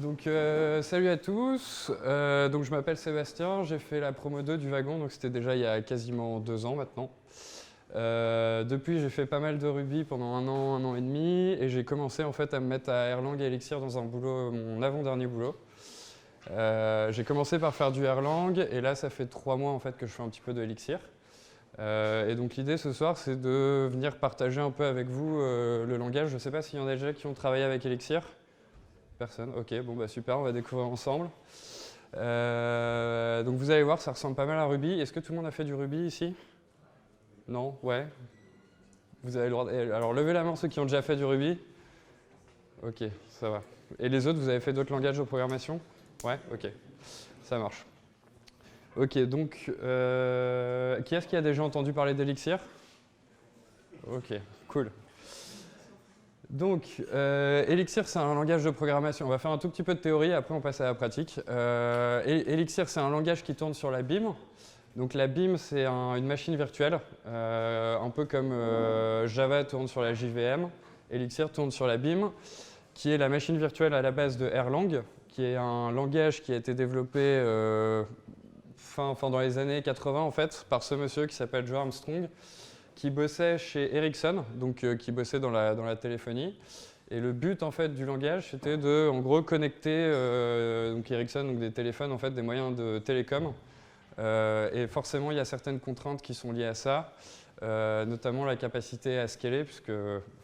Donc salut à tous, donc je m'appelle Sébastien, j'ai fait la promo 2 du wagon, donc c'était déjà il y a quasiment 2 ans maintenant. Depuis j'ai fait pas mal de Ruby pendant un an et demi, et j'ai commencé en fait à me mettre à Erlang et Elixir dans un boulot, mon avant-dernier boulot. J'ai commencé par faire du Erlang, et là ça fait 3 mois en fait que je fais un petit peu de Elixir. Et donc l'idée ce soir c'est de venir partager un peu avec vous le langage. Je ne sais pas s'il y en a déjà qui ont travaillé avec Elixir. Personne. Ok, bon bah super, on va découvrir ensemble. Donc vous allez voir, ça ressemble pas mal à Ruby. Est-ce que tout le monde a fait du Ruby ici? Non? Ouais. Vous avez le droit. Alors levez la main ceux qui ont déjà fait du Ruby. Ok, ça va. Et les autres, vous avez fait d'autres langages de programmation? Ouais, ok, ça marche. Ok, donc qui est-ce qui a déjà entendu parler d'Elixir? Ok, cool. Donc, Elixir, c'est un langage de programmation. On va faire un tout petit peu de théorie, après on passe à la pratique. Elixir, c'est un langage qui tourne sur la BIM. Donc la BIM, c'est une machine virtuelle, un peu comme Java tourne sur la JVM. Elixir tourne sur la BIM, qui est la machine virtuelle à la base de Erlang, qui est un langage qui a été développé dans les années 80 en fait, par ce monsieur qui s'appelle Joe Armstrong, qui bossait chez Ericsson, donc qui bossait dans la téléphonie. Et le but en fait du langage, c'était de en gros connecter donc Ericsson, donc des téléphones en fait, des moyens de télécom. Et forcément, il y a certaines contraintes qui sont liées à ça, notamment la capacité à scaler, puisque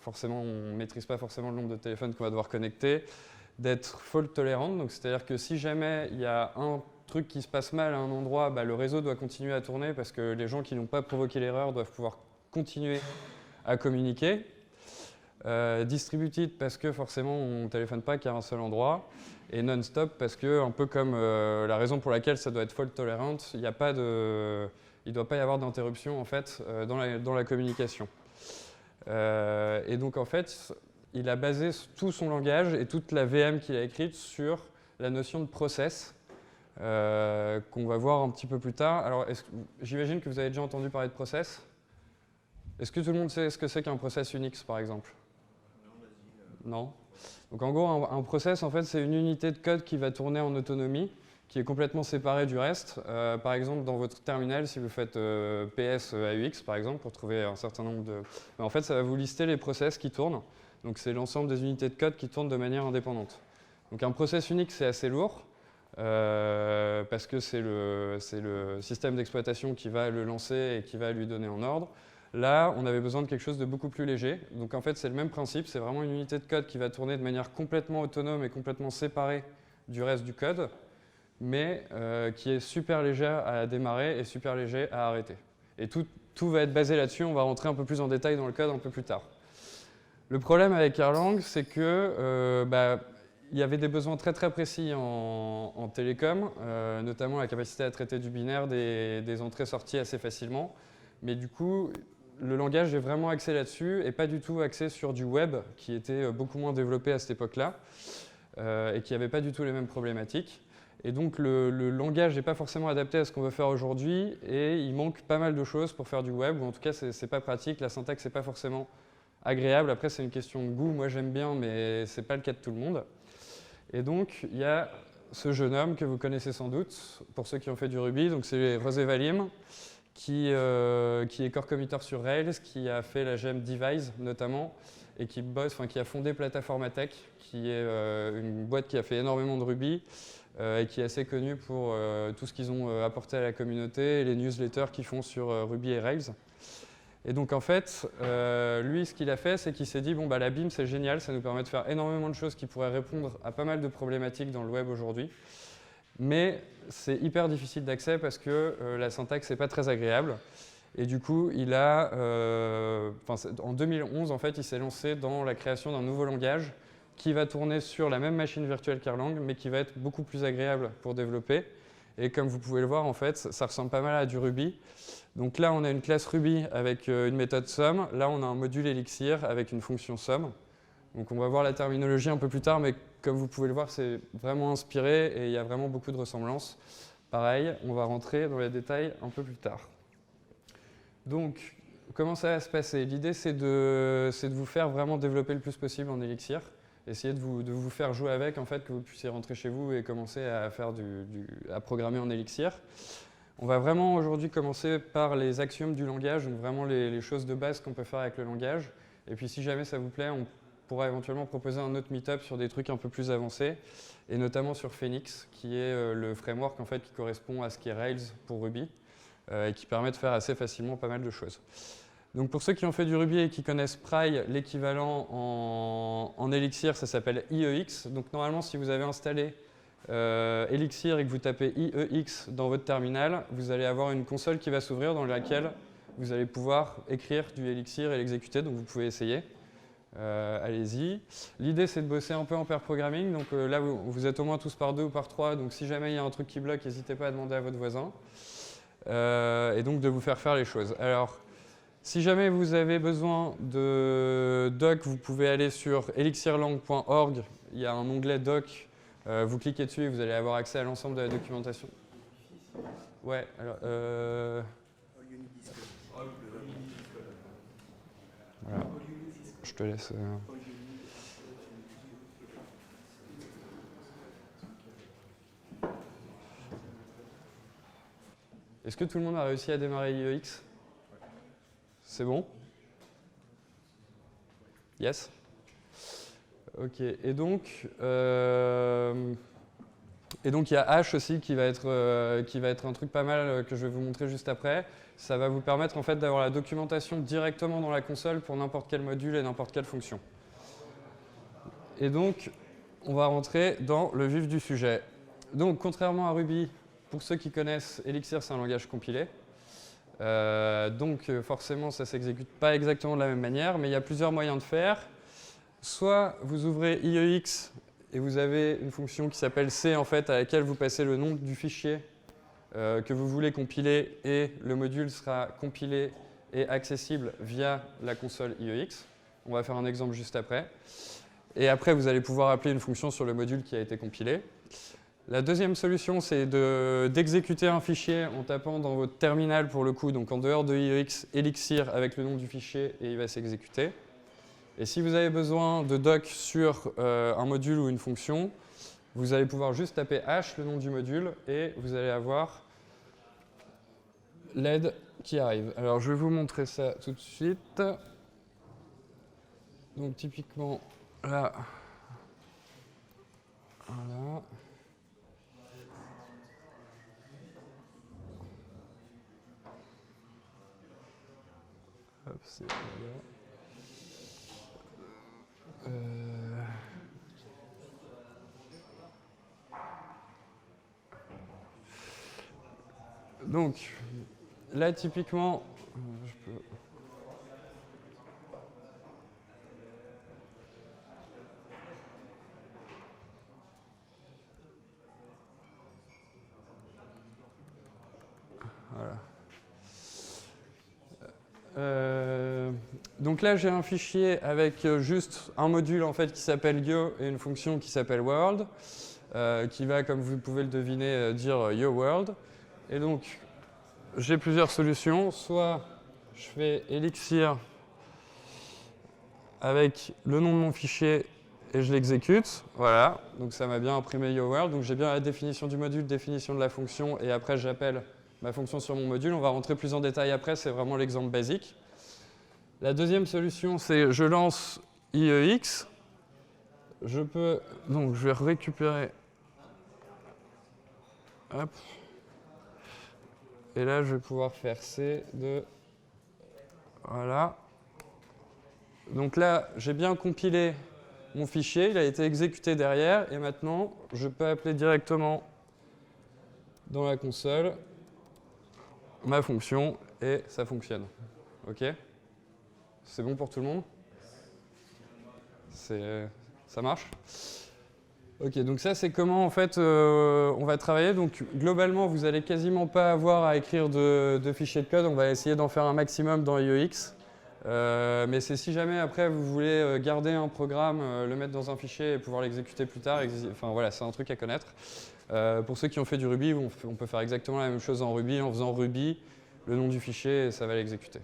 forcément, on ne maîtrise pas forcément le nombre de téléphones qu'on va devoir connecter, d'être fault tolérant, donc c'est-à-dire que si jamais il y a un truc qui se passe mal à un endroit, bah, le réseau doit continuer à tourner parce que les gens qui n'ont pas provoqué l'erreur doivent pouvoir continuer à communiquer. Distributed parce que forcément on ne téléphone pas qu'à un seul endroit, et non-stop parce que, un peu comme la raison pour laquelle ça doit être fault tolerant, il ne doit pas y avoir d'interruption en fait, dans la communication. Et donc en fait, il a basé tout son langage et toute la VM qu'il a écrite sur la notion de process, qu'on va voir un petit peu plus tard. Alors j'imagine que vous avez déjà entendu parler de process. Est-ce que tout le monde sait ce que c'est qu'un process Unix par exemple? Non. Donc en gros, un process, en fait, c'est une unité de code qui va tourner en autonomie, qui est complètement séparée du reste. Par exemple, dans votre terminal, si vous faites PS AUX, par exemple, pour trouver un certain nombre de... En fait, ça va vous lister les process qui tournent. Donc c'est l'ensemble des unités de code qui tournent de manière indépendante. Donc un process Unix, c'est assez lourd, parce que c'est le système d'exploitation qui va le lancer et qui va lui donner en ordre. Là, on avait besoin de quelque chose de beaucoup plus léger. Donc en fait, c'est le même principe, c'est vraiment une unité de code qui va tourner de manière complètement autonome et complètement séparée du reste du code, mais qui est super légère à démarrer et super léger à arrêter. Et tout va être basé là-dessus, on va rentrer un peu plus en détail dans le code un peu plus tard. Le problème avec Erlang, c'est que il y avait des besoins très très précis en télécom, notamment la capacité à traiter du binaire, des entrées-sorties assez facilement. Mais du coup, le langage est vraiment axé là-dessus et pas du tout axé sur du web qui était beaucoup moins développé à cette époque-là et qui n'avait pas du tout les mêmes problématiques. Et donc le langage n'est pas forcément adapté à ce qu'on veut faire aujourd'hui et il manque pas mal de choses pour faire du web, ou en tout cas c'est pas pratique, la syntaxe n'est pas forcément agréable. Après c'est une question de goût, moi j'aime bien mais c'est pas le cas de tout le monde. Et donc il y a ce jeune homme que vous connaissez sans doute, pour ceux qui ont fait du Ruby, donc c'est Rosé Valim, qui est core committer sur Rails, qui a fait la gemme Devise notamment, et qui a fondé Plataformatech, qui est une boîte qui a fait énormément de Ruby, et qui est assez connue pour tout ce qu'ils ont apporté à la communauté, et les newsletters qu'ils font sur Ruby et Rails. Et donc en fait, lui, ce qu'il a fait, c'est qu'il s'est dit, bon bah la BIM c'est génial, ça nous permet de faire énormément de choses qui pourraient répondre à pas mal de problématiques dans le web aujourd'hui. Mais c'est hyper difficile d'accès parce que la syntaxe n'est pas très agréable. Et du coup, en 2011, en fait, il s'est lancé dans la création d'un nouveau langage qui va tourner sur la même machine virtuelle qu'Erlang, mais qui va être beaucoup plus agréable pour développer. Et comme vous pouvez le voir, en fait, ça ressemble pas mal à du Ruby. Donc là, on a une classe Ruby avec une méthode sum. Là, on a un module Elixir avec une fonction sum. Donc on va voir la terminologie un peu plus tard, mais comme vous pouvez le voir, c'est vraiment inspiré et il y a vraiment beaucoup de ressemblances. Pareil, on va rentrer dans les détails un peu plus tard. Donc, comment ça va se passer? L'idée, c'est de vous faire vraiment développer le plus possible en Elixir essayer de vous faire jouer avec, en fait, que vous puissiez rentrer chez vous et commencer à faire à programmer en Elixir. On va vraiment aujourd'hui commencer par les axiomes du langage, donc vraiment les choses de base qu'on peut faire avec le langage. Et puis si jamais ça vous plaît, on pourra éventuellement proposer un autre meet-up sur des trucs un peu plus avancés, et notamment sur Phoenix, qui est le framework en fait, qui correspond à ce qui est Rails pour Ruby, et qui permet de faire assez facilement pas mal de choses. Donc pour ceux qui ont fait du Ruby et qui connaissent Pry, l'équivalent en Elixir, ça s'appelle IEX. Donc normalement, si vous avez installé Elixir et que vous tapez IEX dans votre terminal, vous allez avoir une console qui va s'ouvrir dans laquelle vous allez pouvoir écrire du Elixir et l'exécuter, donc vous pouvez essayer. Allez-y. L'idée, c'est de bosser un peu en pair programming. Donc là, vous êtes au moins tous par 2 ou par 3. Donc si jamais il y a un truc qui bloque, n'hésitez pas à demander à votre voisin. Et donc de vous faire les choses. Alors, si jamais vous avez besoin de doc, vous pouvez aller sur elixirlang.org. Il y a un onglet doc. Vous cliquez dessus et vous allez avoir accès à l'ensemble de la documentation. Ouais, alors... Voilà. Je te laisse... Est-ce que tout le monde a réussi à démarrer IEX? C'est bon? Yes? Ok, et donc il y a H aussi qui va être un truc pas mal que je vais vous montrer juste après. Ça va vous permettre en fait d'avoir la documentation directement dans la console pour n'importe quel module et n'importe quelle fonction. Et donc, on va rentrer dans le vif du sujet. Donc, contrairement à Ruby, pour ceux qui connaissent, Elixir, c'est un langage compilé. Donc, forcément, ça ne s'exécute pas exactement de la même manière, mais il y a plusieurs moyens de faire. Soit vous ouvrez IEX et vous avez une fonction qui s'appelle C, en fait, à laquelle vous passez le nom du fichier que vous voulez compiler, et le module sera compilé et accessible via la console IEX. On va faire un exemple juste après. Et après, vous allez pouvoir appeler une fonction sur le module qui a été compilé. La deuxième solution, c'est d'exécuter un fichier en tapant dans votre terminal, pour le coup, donc en dehors de IEX, Elixir avec le nom du fichier, et il va s'exécuter. Et si vous avez besoin de doc sur un module ou une fonction, vous allez pouvoir juste taper H, le nom du module, et vous allez avoir l'aide qui arrive. Alors, je vais vous montrer ça tout de suite. Donc, typiquement, là, voilà. Hop, c'est là. Donc, là, typiquement, je peux... Voilà. Donc là, j'ai un fichier avec juste un module en fait, qui s'appelle Yo et une fonction qui s'appelle World, qui va, comme vous pouvez le deviner, dire Yo World. Et donc, j'ai plusieurs solutions. Soit je fais Elixir avec le nom de mon fichier et je l'exécute. Voilà, donc ça m'a bien imprimé Yo World. Donc j'ai bien la définition du module, définition de la fonction, et après j'appelle ma fonction sur mon module. On va rentrer plus en détail après, c'est vraiment l'exemple basique. La deuxième solution, c'est je lance IEX. Donc je vais récupérer. Hop. Et là, je vais pouvoir faire C de... Voilà. Donc là, j'ai bien compilé mon fichier, il a été exécuté derrière, et maintenant, je peux appeler directement dans la console ma fonction, et ça fonctionne. OK? C'est bon pour tout le monde? Ça marche? Ok, donc ça c'est comment en fait on va travailler. Donc globalement vous n'allez quasiment pas avoir à écrire de fichiers de code. On va essayer d'en faire un maximum dans IEX. Mais c'est si jamais après vous voulez garder un programme, le mettre dans un fichier et pouvoir l'exécuter plus tard. Enfin voilà, c'est un truc à connaître. Pour ceux qui ont fait du Ruby, on peut faire exactement la même chose en Ruby, en faisant Ruby, le nom du fichier, et ça va l'exécuter.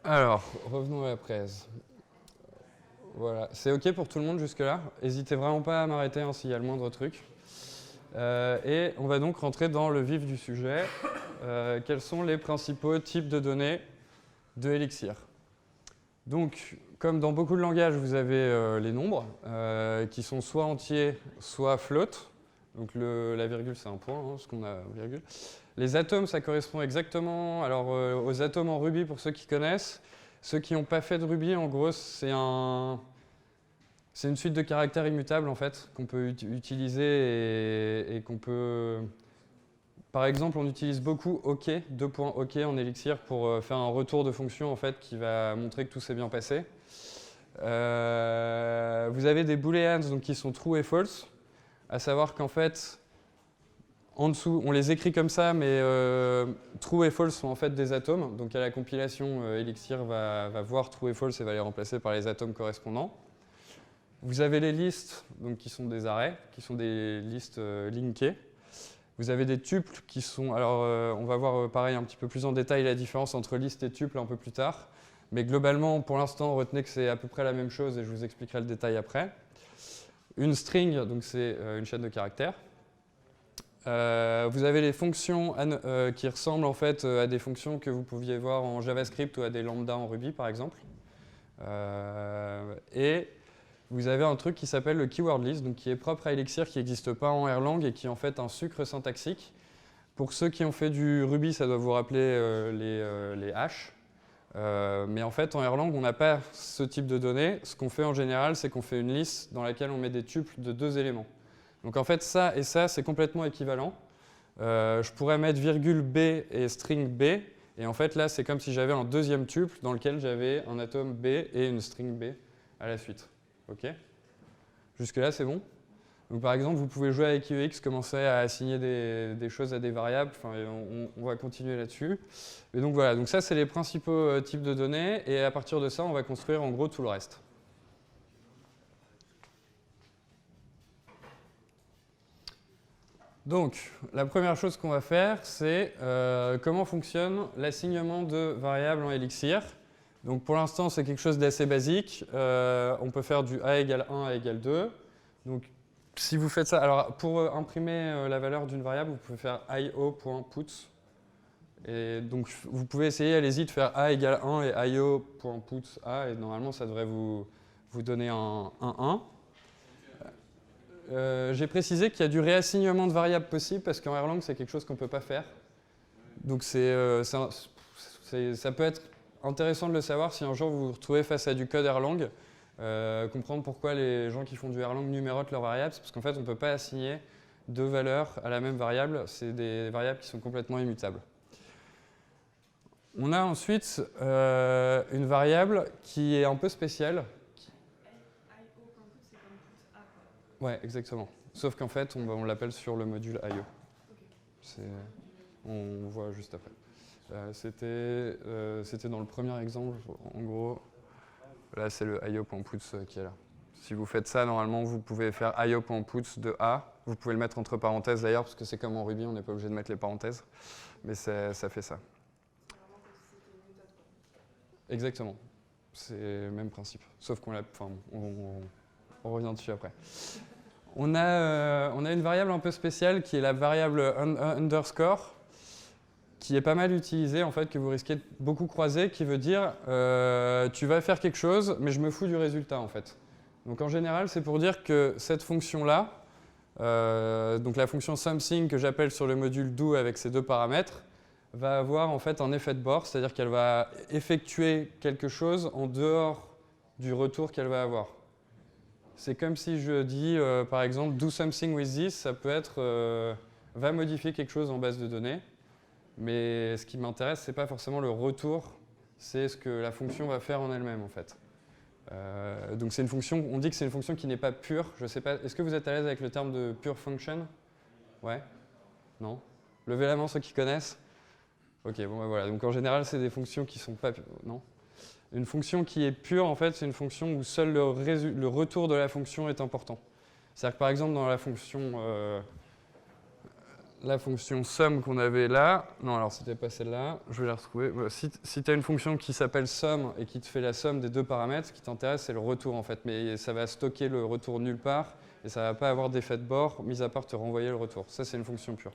Alors, revenons à la presse. Voilà, c'est OK pour tout le monde jusque-là. N'hésitez vraiment pas à m'arrêter s'il y a le moindre truc. Et on va donc rentrer dans le vif du sujet. Quels sont les principaux types de données de Elixir? Donc, comme dans beaucoup de langages, vous avez les nombres qui sont soit entiers, soit float. Donc la virgule, c'est un point, hein, parce qu'on a virgule. Les atomes, ça correspond exactement aux atomes en Ruby, pour ceux qui connaissent. Ceux qui n'ont pas fait de Ruby, en gros, c'est une suite de caractères immutables, en fait, qu'on peut utiliser et qu'on peut... Par exemple, on utilise beaucoup OK, OK en Elixir pour faire un retour de fonction en fait, qui va montrer que tout s'est bien passé. Vous avez des booleans donc, qui sont true et false, à savoir qu'en fait, en dessous, on les écrit comme ça, mais true et false sont en fait des atomes. Donc à la compilation, Elixir va voir true et false et va les remplacer par les atomes correspondants. Vous avez les listes, donc, qui sont des arrays, qui sont des listes linkées. Vous avez des tuples qui sont... Alors, on va voir pareil un petit peu plus en détail la différence entre liste et tuple un peu plus tard. Mais globalement, pour l'instant, retenez que c'est à peu près la même chose et je vous expliquerai le détail après. Une string, donc c'est une chaîne de caractères. Vous avez les fonctions qui ressemblent en fait à des fonctions que vous pouviez voir en JavaScript ou à des lambda en Ruby, par exemple. Et vous avez un truc qui s'appelle le keyword list, donc qui est propre à Elixir, qui n'existe pas en Erlang et qui est en fait un sucre syntaxique. Pour ceux qui ont fait du Ruby, ça doit vous rappeler les hashes. Mais en fait, en Erlang, on n'a pas ce type de données. Ce qu'on fait en général, c'est qu'on fait une liste dans laquelle on met des tuples de 2 éléments. Donc en fait, ça et ça, c'est complètement équivalent. Je pourrais mettre virgule B et string B. Et en fait, là, c'est comme si j'avais un deuxième tuple dans lequel j'avais un atome B et une string B à la suite. OK. Jusque-là, c'est bon. Donc, par exemple, vous pouvez jouer avec UX, commencer à assigner des choses à des variables. Enfin, on va continuer là-dessus. Et donc voilà, donc ça, c'est les principaux types de données. Et à partir de ça, on va construire en gros tout le reste. Donc, la première chose qu'on va faire, c'est comment fonctionne l'assignement de variables en Elixir. Donc pour l'instant, c'est quelque chose d'assez basique. On peut faire du A égale 1, A égale 2. Donc si vous faites ça, alors pour imprimer la valeur d'une variable, vous pouvez faire io.puts. Et donc vous pouvez essayer, allez-y, de faire A égale 1 et io.puts A. Et normalement, ça devrait vous donner un 1. J'ai précisé qu'il y a du réassignement de variables possible parce qu'en Erlang, c'est quelque chose qu'on ne peut pas faire. Donc ça peut être intéressant de le savoir si un jour vous vous retrouvez face à du code Erlang, comprendre pourquoi les gens qui font du Erlang numérotent leurs variables, c'est parce qu'en fait on ne peut pas assigner deux valeurs à la même variable, c'est des variables qui sont complètement immutables. On a ensuite une variable qui est un peu spéciale. Ouais, exactement. Sauf qu'en fait on l'appelle sur le module IO. On voit juste après. C'était dans le premier exemple, en gros. Là, c'est le io.puts qui est là. Si vous faites ça, normalement, vous pouvez faire io.puts de A. Vous pouvez le mettre entre parenthèses d'ailleurs, parce que c'est comme en Ruby, on n'est pas obligé de mettre les parenthèses. Mais ça fait ça. Exactement. C'est le même principe. Sauf qu'on on revient dessus après. On a une variable un peu spéciale qui est la variable underscore, qui est pas mal utilisée, en fait, que vous risquez de beaucoup croiser, qui veut dire tu vas faire quelque chose, mais je me fous du résultat, en fait. Donc en général, c'est pour dire que cette fonction-là, donc la fonction something que j'appelle sur le module do avec ces deux paramètres, va avoir en fait un effet de bord, c'est-à-dire qu'elle va effectuer quelque chose en dehors du retour qu'elle va avoir. C'est comme si je dis, par exemple, do something with this, ça peut être va modifier quelque chose en base de données. Mais ce qui m'intéresse, ce n'est pas forcément le retour, c'est ce que la fonction va faire en elle-même, en fait. Donc c'est une fonction, on dit que c'est une fonction qui n'est pas pure. Je sais pas, est-ce que vous êtes à l'aise avec le terme de pure function? Ouais? Non? Levez la main ceux qui connaissent. Ok, bon ben voilà. Donc en général, c'est des fonctions qui sont pas... Non? Une fonction qui est pure, en fait, c'est une fonction où seul le retour de la fonction est important. C'est-à-dire que par exemple, dans la fonction... la fonction sum qu'on avait là. Non, alors c'était pas celle-là, je vais la retrouver. Voilà, si tu as une fonction qui s'appelle sum et qui te fait la somme des deux paramètres, ce qui t'intéresse, c'est le retour en fait. Mais ça va stocker le retour nulle part et ça ne va pas avoir d'effet de bord, mis à part te renvoyer le retour. Ça, c'est une fonction pure.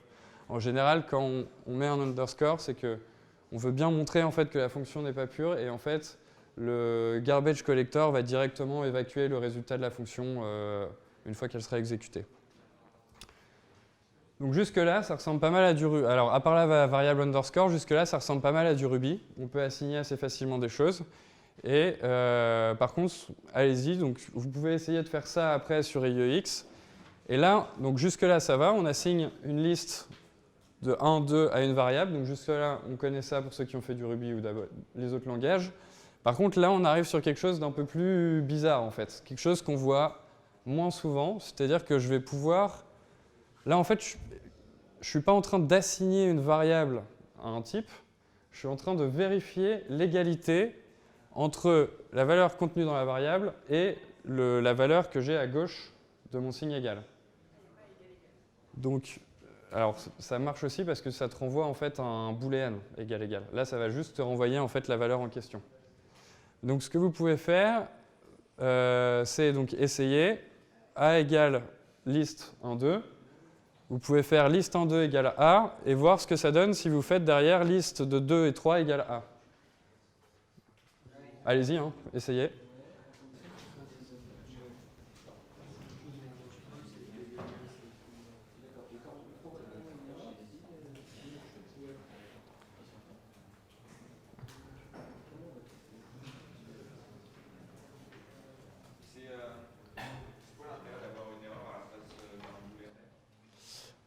En général, quand on met un underscore, c'est qu'on veut bien montrer en fait que la fonction n'est pas pure et en fait, le garbage collector va directement évacuer le résultat de la fonction une fois qu'elle sera exécutée. Donc jusque-là, ça ressemble pas mal à du Ruby. Alors, à part la variable underscore, jusque-là, ça ressemble pas mal à du Ruby. On peut assigner assez facilement des choses. Et par contre, allez-y, donc vous pouvez essayer de faire ça après sur IEX. Et là, donc jusque-là, ça va. On assigne une liste de 1, 2 à une variable. Donc jusque-là, on connaît ça pour ceux qui ont fait du Ruby ou les autres langages. Par contre, là, on arrive sur quelque chose d'un peu plus bizarre, en fait. Quelque chose qu'on voit moins souvent. C'est-à-dire que je vais pouvoir... Là, en fait, je ne suis pas en train d'assigner une variable à un type, je suis en train de vérifier l'égalité entre la valeur contenue dans la variable et la valeur que j'ai à gauche de mon signe égal. Donc, alors, ça marche aussi parce que ça te renvoie en fait un booléen égal égal. Là, ça va juste te renvoyer en fait la valeur en question. Donc, ce que vous pouvez faire, c'est donc essayer a égale list 1, 2. Vous pouvez faire list en 2 égale A et voir ce que ça donne si vous faites derrière liste de 2 et 3 égale A. Allez-y, hein, essayez.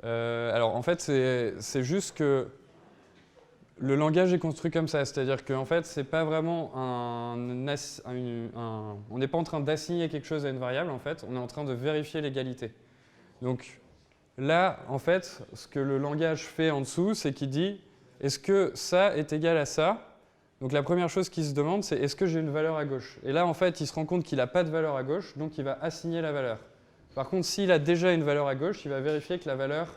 Alors en fait, c'est juste que le langage est construit comme ça, c'est-à-dire qu'en fait, c'est pas vraiment on n'est pas en train d'assigner quelque chose à une variable, en fait, on est en train de vérifier l'égalité. Donc là, en fait, ce que le langage fait en dessous, c'est qu'il dit est-ce que ça est égal à ça? Donc la première chose qu'il se demande, c'est est-ce que j'ai une valeur à gauche? Et là, en fait, il se rend compte qu'il n'a pas de valeur à gauche, donc il va assigner la valeur. Par contre, s'il a déjà une valeur à gauche, il va vérifier que la valeur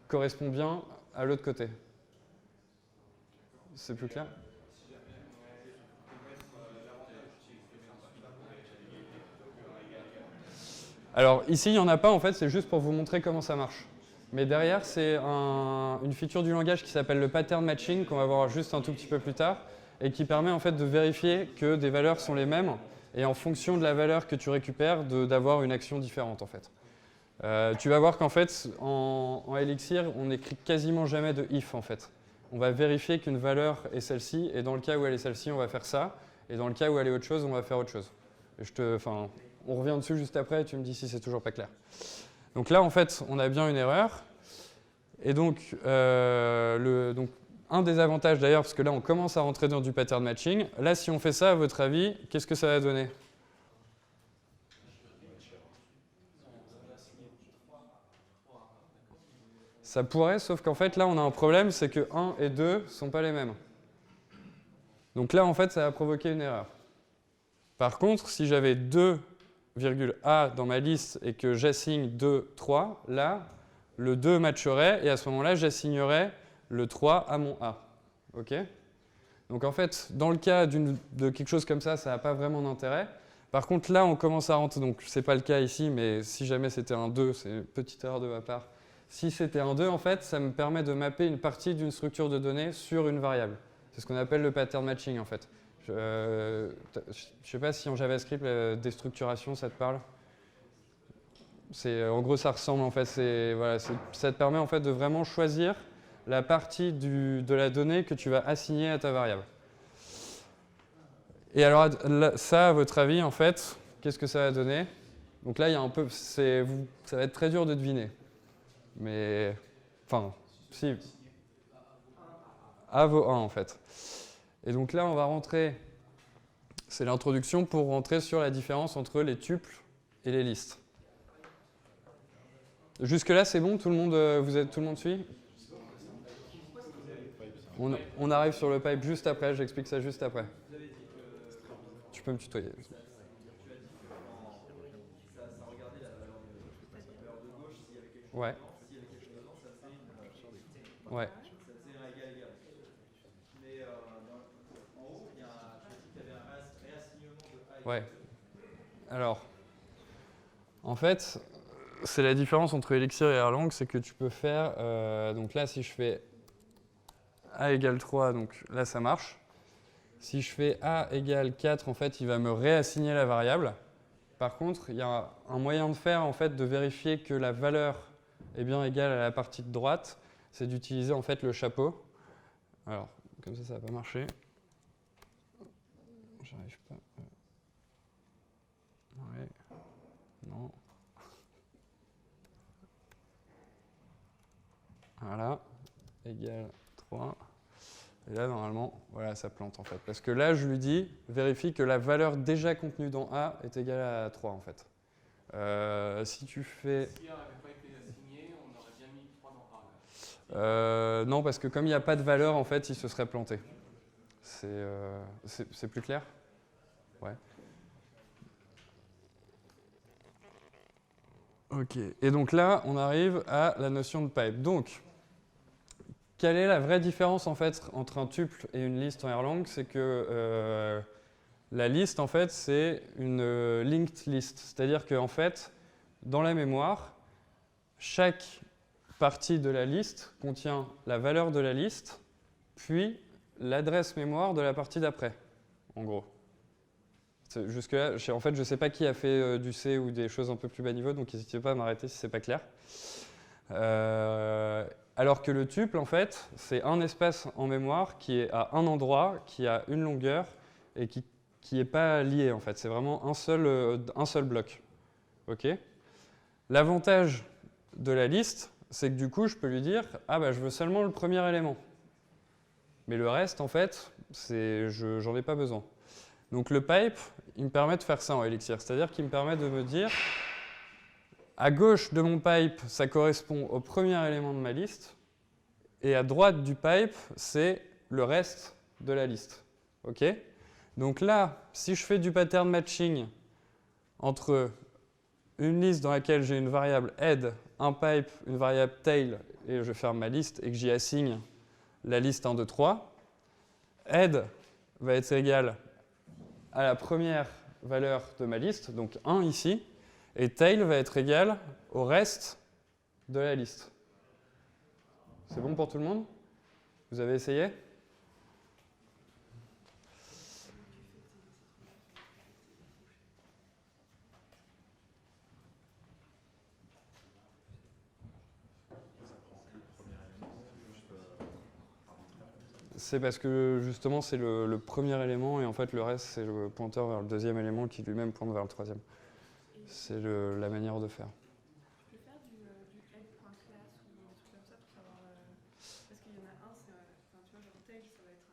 correspond bien à l'autre côté. C'est plus clair? Alors ici, il n'y en a pas, en fait, c'est juste pour vous montrer comment ça marche. Mais derrière, c'est une feature du langage qui s'appelle le pattern matching, qu'on va voir juste un tout petit peu plus tard, et qui permet en fait de vérifier que des valeurs sont les mêmes, et en fonction de la valeur que tu récupères, d'avoir une action différente en fait. Tu vas voir qu'en fait, en Elixir, on n'écrit quasiment jamais de if en fait. On va vérifier qu'une valeur est celle-ci, et dans le cas où elle est celle-ci, on va faire ça, et dans le cas où elle est autre chose, on va faire autre chose. On revient dessus juste après, et tu me dis si c'est toujours pas clair. Donc là, en fait, on a bien une erreur. Et donc, un des avantages d'ailleurs, parce que là, on commence à rentrer dans du pattern matching. Là, si on fait ça, à votre avis, qu'est-ce que ça va donner? Ça pourrait, sauf qu'en fait, là, on a un problème, c'est que 1 et 2 ne sont pas les mêmes. Donc là, en fait, ça va provoquer une erreur. Par contre, si j'avais 2,A dans ma liste et que j'assigne 2, 3, là, le 2 matcherait et à ce moment-là, j'assignerais le 3 à mon A. OK? Donc en fait, dans le cas de quelque chose comme ça n'a pas vraiment d'intérêt. Par contre, là, on commence à rentrer. Donc, ce n'est pas le cas ici, mais si jamais c'était un 2, c'est une petite erreur de ma part. Si c'était un 2, en fait, ça me permet de mapper une partie d'une structure de données sur une variable. C'est ce qu'on appelle le pattern matching, en fait. Je ne sais pas si en JavaScript, la déstructuration, ça te parle. En gros, ça ressemble, en fait. Voilà, ça te permet en fait, de vraiment choisir la partie de la donnée que tu vas assigner à ta variable. Et alors, ça, à votre avis, en fait, qu'est-ce que ça va donner? Donc là, il y a un peu, ça va être très dur de deviner. Mais, enfin, si. A vaut 1, en fait. Et donc là, on va rentrer, c'est l'introduction pour rentrer sur la différence entre les tuples et les listes. Jusque-là, c'est bon? Tout le monde suit? On arrive sur le pipe juste après, j'explique ça juste après. Tu peux me tutoyer. Ouais. Ouais. C'est un égal. Mais en haut, tu as dit qu'il y avait un réassignement de A. Ouais. Alors, en fait, c'est la différence entre Elixir et Erlang, c'est que tu peux faire, donc là, si je fais A égale 3, donc là, ça marche. Si je fais A égale 4, en fait, il va me réassigner la variable. Par contre, il y a un moyen de faire, en fait, de vérifier que la valeur est bien égale à la partie de droite, c'est d'utiliser, en fait, le chapeau. Alors, comme ça va pas marcher. J'arrive pas. Ouais. Non. Voilà. Égale 3. Et là, normalement, voilà, ça plante en fait. Parce que là, je lui dis, vérifie que la valeur déjà contenue dans A est égale à 3 en fait. Si tu fais... Si A n'avait pas été assigné, on aurait bien mis 3 dans A. non, parce que comme il n'y a pas de valeur, en fait, il se serait planté. C'est plus clair? Ouais. Ok. Et donc là, on arrive à la notion de pipe. Donc, quelle est la vraie différence en fait entre un tuple et une liste en Erlang? C'est que la liste en fait c'est une linked list, c'est-à-dire qu'en fait dans la mémoire, chaque partie de la liste contient la valeur de la liste, puis l'adresse mémoire de la partie d'après, en gros. Jusque-là, en fait, je ne sais pas qui a fait du C ou des choses un peu plus bas niveau, donc n'hésitez pas à m'arrêter si ce n'est pas clair. Alors que le tuple, en fait, c'est un espace en mémoire qui est à un endroit, qui a une longueur et qui n'est pas lié, en fait. C'est vraiment un seul bloc. Okay. L'avantage de la liste, c'est que du coup, je peux lui dire « Ah, bah, je veux seulement le premier élément. » Mais le reste, en fait, j'en ai pas besoin. Donc le pipe, il me permet de faire ça en Elixir. C'est-à-dire qu'il me permet de me dire à gauche de mon pipe, ça correspond au premier élément de ma liste. Et à droite du pipe, c'est le reste de la liste. Okay. Donc là, si je fais du pattern matching entre une liste dans laquelle j'ai une variable head, un pipe, une variable tail, et je ferme ma liste et que j'y assigne la liste 1, 2, 3, head va être égal à la première valeur de ma liste, donc 1 ici, et tail va être égal au reste de la liste. C'est bon pour tout le monde? Vous avez essayé? C'est parce que justement c'est le premier élément et en fait le reste c'est le pointeur vers le deuxième élément qui lui-même pointe vers le troisième. C'est la manière de faire. Tu peux faire du head.class ou des trucs comme ça pour savoir. Parce qu'il y en a un, tu vois, genre tail, ça va être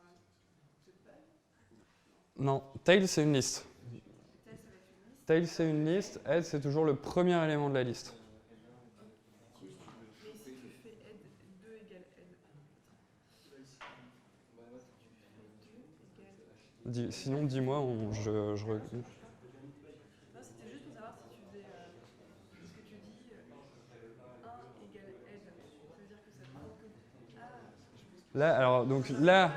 un. Non, tail c'est une liste. Tail, ça va être une liste. Tail c'est une liste, head c'est toujours le premier élément de la liste. Mais si tu fais head 2 égale head. Sinon dis-moi, je Non, c'était juste pour savoir si tu faisais. Parce que tu dis 1 égale head. Ça veut dire que ça prend que. Ah. Là, alors, donc là,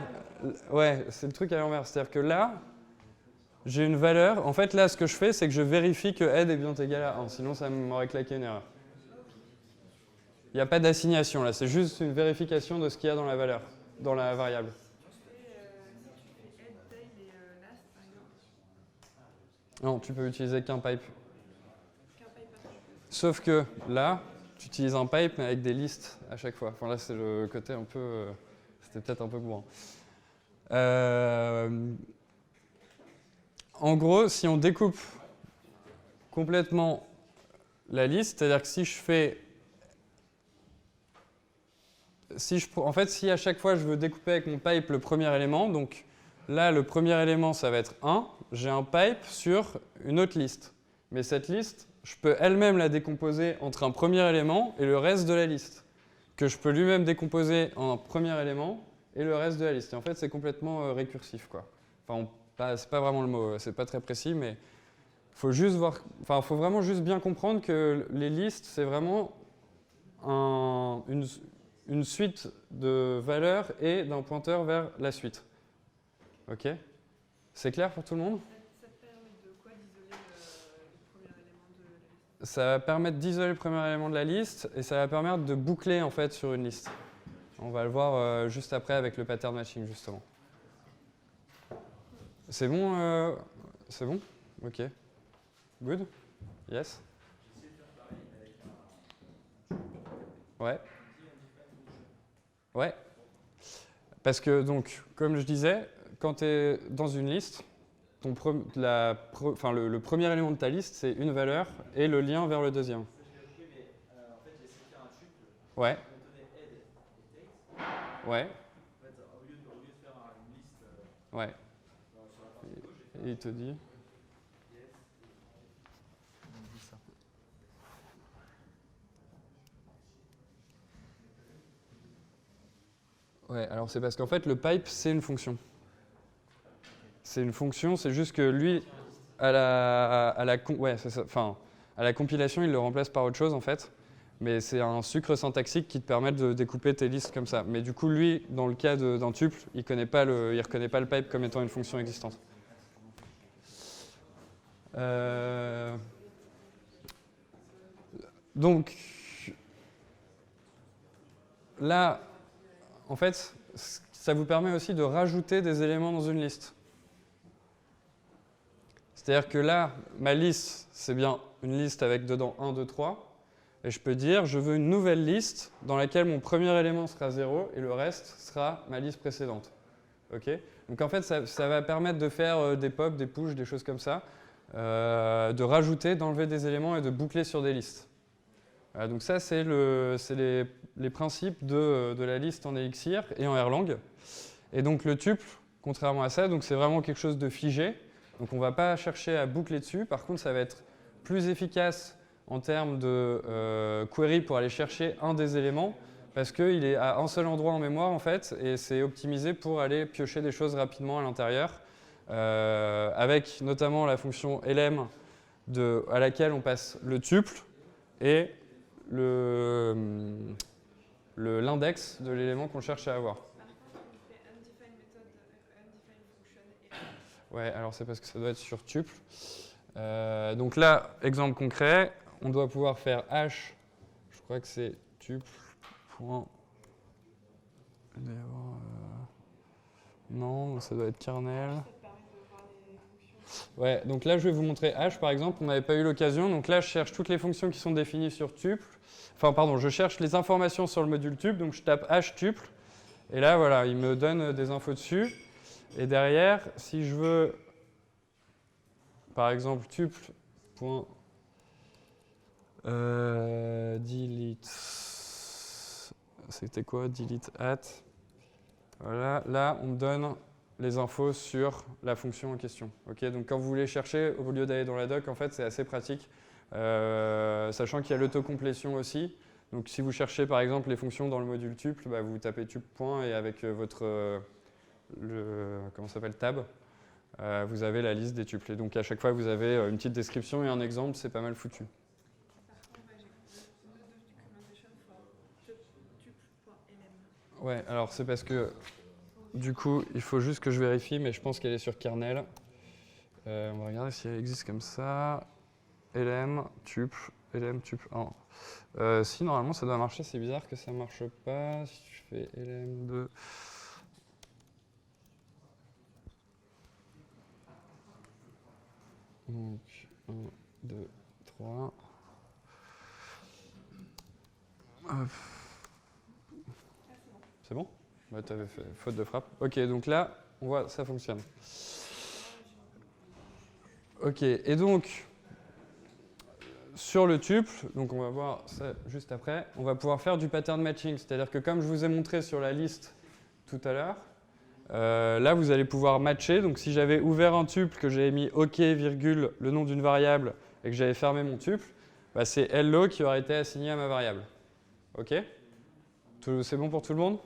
ouais, c'est le truc à l'envers. C'est-à-dire que là, j'ai une valeur. En fait, là, ce que je fais, c'est que je vérifie que head est bien égal à 1. Sinon, ça m'aurait claqué une erreur. Il n'y a pas d'assignation là. C'est juste une vérification de ce qu'il y a dans la valeur, dans la variable. Non, tu peux utiliser qu'un pipe. Sauf que là, tu utilises un pipe mais avec des listes à chaque fois. Enfin là, c'est le côté un peu... C'était peut-être un peu bourrin. En gros, si on découpe complètement la liste, c'est-à-dire que si je fais... En fait, si à chaque fois je veux découper avec mon pipe le premier élément, donc là, le premier élément, ça va être 1, j'ai un pipe sur une autre liste. Mais cette liste, je peux elle-même la décomposer entre un premier élément et le reste de la liste, que je peux lui-même décomposer en un premier élément et le reste de la liste. Et en fait, c'est complètement récursif, quoi. Enfin, c'est pas vraiment le mot, c'est pas très précis, mais faut juste voir, enfin, faut vraiment juste bien comprendre que les listes, c'est vraiment une une suite de valeurs et d'un pointeur vers la suite. Ok? C'est clair pour tout le monde? Ça te permet de quoi d'isoler le premier élément de la liste? Ça va permettre d'isoler le premier élément de la liste et ça va permettre de boucler en fait sur une liste. On va le voir juste après avec le pattern matching justement. C'est bon? C'est bon? Ok. Good? Yes? Ouais. Ouais. Parce que donc, comme je disais, quand tu es dans une liste, le premier élément de ta liste, c'est une valeur et le lien vers le deuxième. Oui, mais en fait, j'ai essayé de faire un tuple. Ouais. Je me donnais head et takes. Ouais. En fait, au lieu de faire une liste Ouais. sur la partie gauche, j'ai fait Et il te dit. yes. Il me dit ça. Ouais, alors c'est parce qu'en fait, le pipe, c'est une fonction. C'est une fonction, c'est juste que lui, à la compilation, il le remplace par autre chose en fait. Mais c'est un sucre syntaxique qui te permet de découper tes listes comme ça. Mais du coup, lui, dans le cas d'un tuple, il ne reconnaît pas le pipe comme étant une fonction existante. Donc, là, en fait, ça vous permet aussi de rajouter des éléments dans une liste. C'est-à-dire que là, ma liste, c'est bien une liste avec dedans 1, 2, 3. Et je peux dire, je veux une nouvelle liste dans laquelle mon premier élément sera 0 et le reste sera ma liste précédente. Okay? Donc en fait, ça va permettre de faire des pops, des push, des choses comme ça, de rajouter, d'enlever des éléments et de boucler sur des listes. Donc ça, c'est les principes de la liste en Elixir et en Erlang. Et donc le tuple, contrairement à ça, c'est vraiment quelque chose de figé. Donc on ne va pas chercher à boucler dessus. Par contre, ça va être plus efficace en termes de query pour aller chercher un des éléments parce qu'il est à un seul endroit en mémoire en fait et c'est optimisé pour aller piocher des choses rapidement à l'intérieur avec notamment la fonction lm à laquelle on passe le tuple et l'index de l'élément qu'on cherche à avoir. Par contre, on fait undefined method, undefined function et Ouais, alors c'est parce que ça doit être sur tuple. Donc là, exemple concret, on doit pouvoir faire hash, je crois que c'est tuple. Il doit y avoir, non, ça doit être kernel. ça te permet de voir les fonctions. Ouais, donc là je vais vous montrer hash par exemple, on n'avait pas eu l'occasion. Donc là je cherche toutes les fonctions qui sont définies sur tuple. Enfin pardon, je cherche les informations sur le module tuple, donc je tape hash tuple. Et là voilà, il me donne des infos dessus. Et derrière, si je veux, par exemple, tuple.delete, c'était quoi? Delete at. Voilà, là on me donne les infos sur la fonction en question. Okay, donc quand vous voulez chercher, au lieu d'aller dans la doc, en fait c'est assez pratique, sachant qu'il y a l'autocomplétion aussi. Donc si vous cherchez par exemple les fonctions dans le module tuple, vous tapez tuple. Et avec votre comment ça s'appelle, tab, vous avez la liste des tuples. Et donc à chaque fois vous avez une petite description et un exemple, c'est pas mal foutu. Par contre, j'ai no documentation for tuple.lm. Ouais, alors c'est parce que du coup il faut juste que je vérifie, mais je pense qu'elle est sur kernel. On va regarder si elle existe comme ça. lm tuple 1. Si normalement ça doit marcher, c'est bizarre que ça marche pas. Si je fais lm2. Donc 1, 2, 3. C'est bon? Bah, tu avais fait faute de frappe. Ok, donc là, on voit, ça fonctionne. Ok, et donc, sur le tuple, donc on va voir ça juste après, on va pouvoir faire du pattern matching. C'est-à-dire que comme je vous ai montré sur la liste tout à l'heure, là, vous allez pouvoir matcher. Donc, si j'avais ouvert un tuple, que j'avais mis OK, virgule, le nom d'une variable, et que j'avais fermé mon tuple, c'est hello qui aurait été assigné à ma variable. OK? C'est bon pour tout le monde?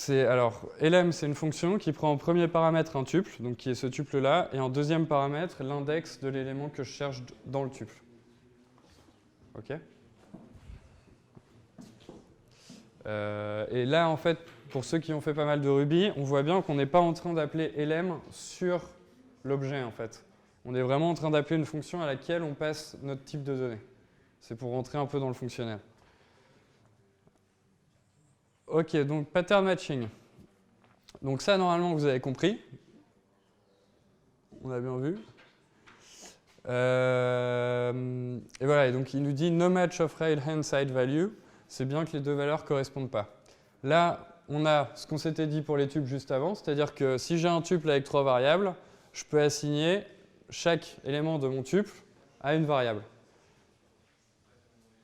Alors, elem, c'est une fonction qui prend en premier paramètre un tuple, donc qui est ce tuple-là, et en deuxième paramètre, l'index de l'élément que je cherche dans le tuple. OK ? Et là, en fait, pour ceux qui ont fait pas mal de Ruby, on voit bien qu'on n'est pas en train d'appeler elem sur l'objet, en fait. On est vraiment en train d'appeler une fonction à laquelle on passe notre type de données. C'est pour rentrer un peu dans le fonctionnel. OK, donc pattern matching. Donc ça, normalement, vous avez compris. On a bien vu. Et voilà, et donc il nous dit no match of right-hand side value. C'est bien que les deux valeurs ne correspondent pas. Là, on a ce qu'on s'était dit pour les tuples juste avant, c'est-à-dire que si j'ai un tuple avec 3 variables, je peux assigner chaque élément de mon tuple à une variable.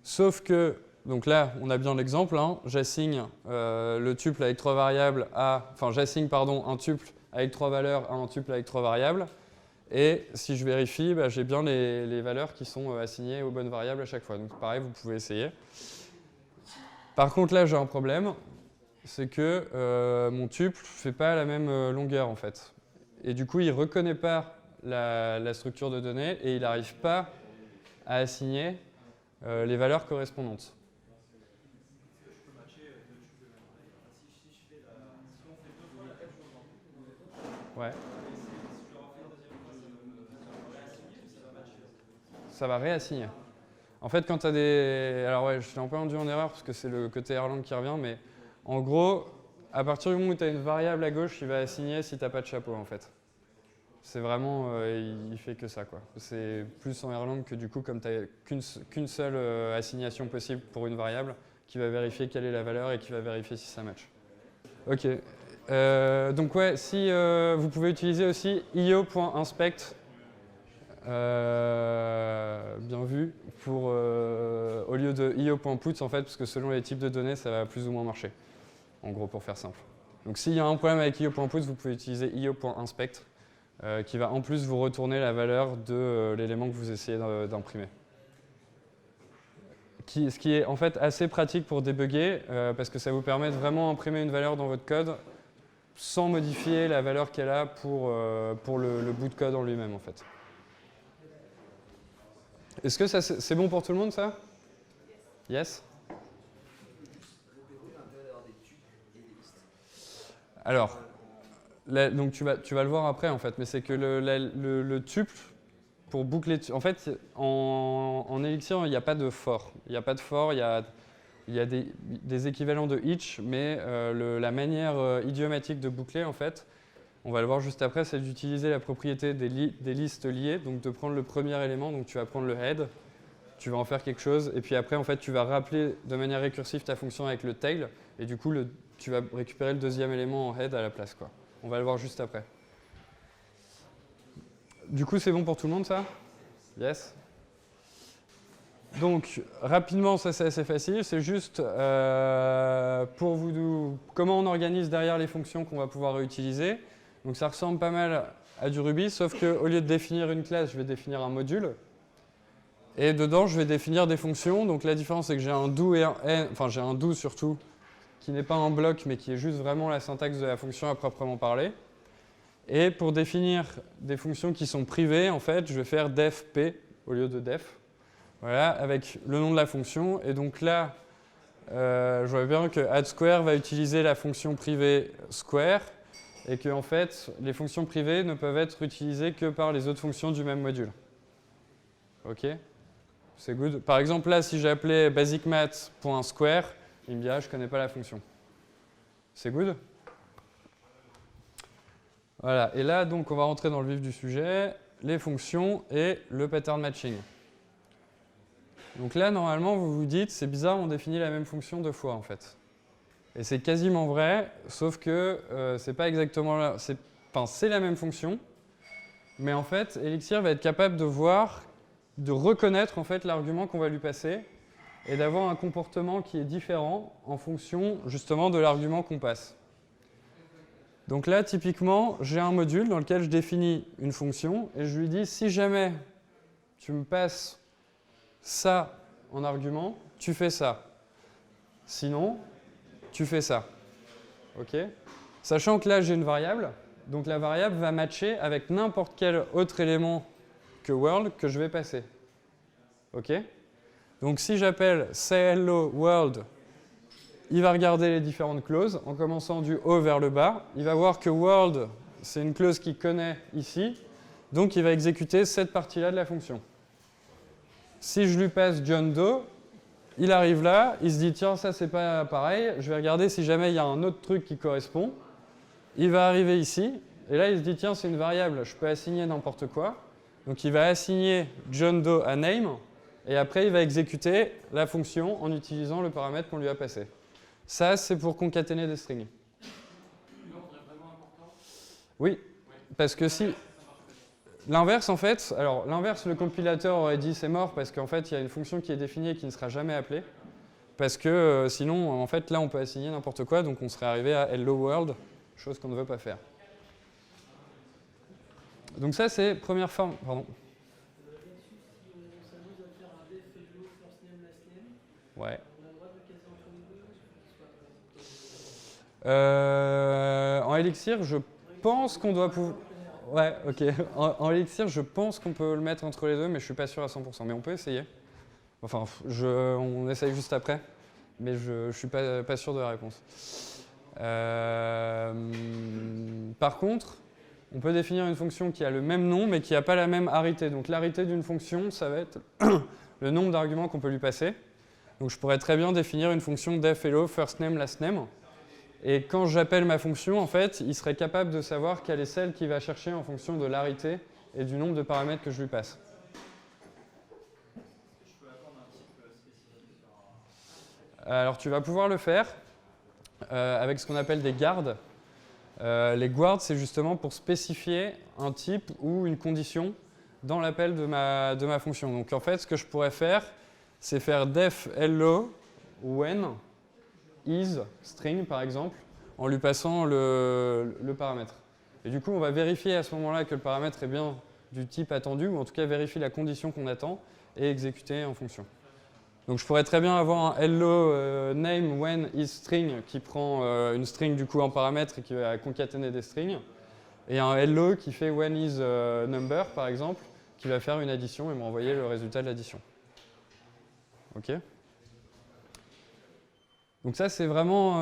Sauf que, donc là, on a bien l'exemple, hein, j'assigne le tuple avec 3 variables à, enfin j'assigne pardon un tuple avec 3 valeurs à un tuple avec 3 variables. Et si je vérifie, bah, j'ai bien les valeurs qui sont assignées aux bonnes variables à chaque fois. Donc pareil, vous pouvez essayer. Par contre, là, j'ai un problème, c'est que mon tuple ne fait pas la même longueur, en fait. Et du coup, il ne reconnaît pas la structure de données et il n'arrive pas à assigner les valeurs correspondantes. Ouais. Ça va réassigner. En fait, quand tu as des... Alors ouais, je suis un peu induit en erreur parce que c'est le côté Erlang qui revient, mais en gros, à partir du moment où tu as une variable à gauche, il va assigner si tu n'as pas de chapeau, en fait. C'est vraiment... il fait que ça, quoi. C'est plus en Erlang que du coup, comme tu n'as qu'une seule assignation possible pour une variable, qui va vérifier quelle est la valeur et qui va vérifier si ça match. OK. Donc ouais, si vous pouvez utiliser aussi io.inspect. Bien vu, pour, au lieu de io.puts en fait, parce que selon les types de données, ça va plus ou moins marcher, en gros pour faire simple. Donc s'il y a un problème avec io.puts, vous pouvez utiliser io.inspect, qui va en plus vous retourner la valeur de l'élément que vous essayez d'imprimer. Ce qui est en fait assez pratique pour débugger, parce que ça vous permet de vraiment imprimer une valeur dans votre code sans modifier la valeur qu'elle a pour le bout de code en lui-même en fait. Est-ce que c'est bon pour tout le monde, ça? Yes? Alors, donc tu vas le voir après, en fait, mais c'est que le tuple, pour boucler... En fait, en Elixir, il n'y a pas de for. Il n'y a pas de for, il y a des équivalents de each, mais la manière idiomatique de boucler, en fait, on va le voir juste après, c'est d'utiliser la propriété des listes liées, donc de prendre le premier élément, donc tu vas prendre le head, tu vas en faire quelque chose, et puis après, en fait, tu vas rappeler de manière récursive ta fonction avec le tail, et du coup, tu vas récupérer le deuxième élément en head à la place, quoi. On va le voir juste après. Du coup, c'est bon pour tout le monde, ça? Yes? Donc, rapidement, ça c'est assez facile, c'est juste pour vous comment on organise derrière les fonctions qu'on va pouvoir réutiliser. Donc ça ressemble pas mal à du Ruby, sauf qu'au lieu de définir une classe, je vais définir un module. Et dedans, je vais définir des fonctions. Donc la différence, c'est que j'ai un do et un end, enfin j'ai un do surtout, qui n'est pas un bloc, mais qui est juste vraiment la syntaxe de la fonction à proprement parler. Et pour définir des fonctions qui sont privées, en fait, je vais faire def p au lieu de def. Voilà, avec le nom de la fonction. Et donc là, je vois bien que addSquare va utiliser la fonction privée square, et que en fait, les fonctions privées ne peuvent être utilisées que par les autres fonctions du même module. OK? C'est good. Par exemple, là, si j'appelais basicmath.square, il me dira je ne connais pas la fonction. C'est good? Voilà. Et là, donc, on va rentrer dans le vif du sujet, les fonctions et le pattern matching. Donc là, normalement, vous vous dites, c'est bizarre, on définit la même fonction deux fois, en fait. Et c'est quasiment vrai, sauf que c'est pas exactement là. C'est la même fonction, mais en fait, Elixir va être capable de reconnaître en fait l'argument qu'on va lui passer et d'avoir un comportement qui est différent en fonction justement de l'argument qu'on passe. Donc là, typiquement, j'ai un module dans lequel je définis une fonction et je lui dis si jamais tu me passes ça en argument, tu fais ça. Sinon, tu fais ça. ok. Sachant que là, j'ai une variable, donc la variable va matcher avec n'importe quel autre élément que world que je vais passer. Ok. Donc si j'appelle sayHello world, il va regarder les différentes clauses en commençant du haut vers le bas. Il va voir que world, c'est une clause qu'il connaît ici, donc il va exécuter cette partie-là de la fonction. Si je lui passe John Doe, il arrive là, il se dit tiens, ça c'est pas pareil, je vais regarder si jamais il y a un autre truc qui correspond. Il va arriver ici, et là il se dit tiens, c'est une variable, je peux assigner n'importe quoi. Donc il va assigner John Doe à name, et après il va exécuter la fonction en utilisant le paramètre qu'on lui a passé. Ça, c'est pour concaténer des strings. L'ordre est vraiment important. Oui, parce que si... L'inverse, en fait, alors l'inverse, le compilateur aurait dit c'est mort parce qu'en fait, il y a une fonction qui est définie et qui ne sera jamais appelée. Parce que sinon, en fait, là, on peut assigner n'importe quoi, donc on serait arrivé à hello world, chose qu'on ne veut pas faire. Donc ça, c'est première forme. Pardon. Ouais. En Elixir, je pense qu'on doit pouvoir... Ouais, ok. En Elixir, je pense qu'on peut le mettre entre les deux, mais je ne suis pas sûr à 100%. Mais on peut essayer. Enfin, on essaye juste après, mais je ne suis pas sûr de la réponse. Par contre, on peut définir une fonction qui a le même nom, mais qui n'a pas la même arité. Donc l'arité d'une fonction, ça va être le nombre d'arguments qu'on peut lui passer. Donc je pourrais très bien définir une fonction def hello first name last name. Et quand j'appelle ma fonction, en fait, il serait capable de savoir quelle est celle qu'il va chercher en fonction de l'arité et du nombre de paramètres que je lui passe. Je peux attendre un type spécifique sur Alors tu vas pouvoir le faire avec ce qu'on appelle des guards. Les guards, c'est justement pour spécifier un type ou une condition dans l'appel de ma fonction. Donc en fait, ce que je pourrais faire, c'est faire def hello when is string par exemple, en lui passant le paramètre. Et du coup, on va vérifier à ce moment-là que le paramètre est bien du type attendu, ou en tout cas vérifier la condition qu'on attend et exécuter en fonction. Donc je pourrais très bien avoir un hello name when is string qui prend une string du coup en paramètre et qui va concaténer des strings, et un hello qui fait when is number par exemple, qui va faire une addition et m'envoyer le résultat de l'addition. Ok. Donc ça, c'est vraiment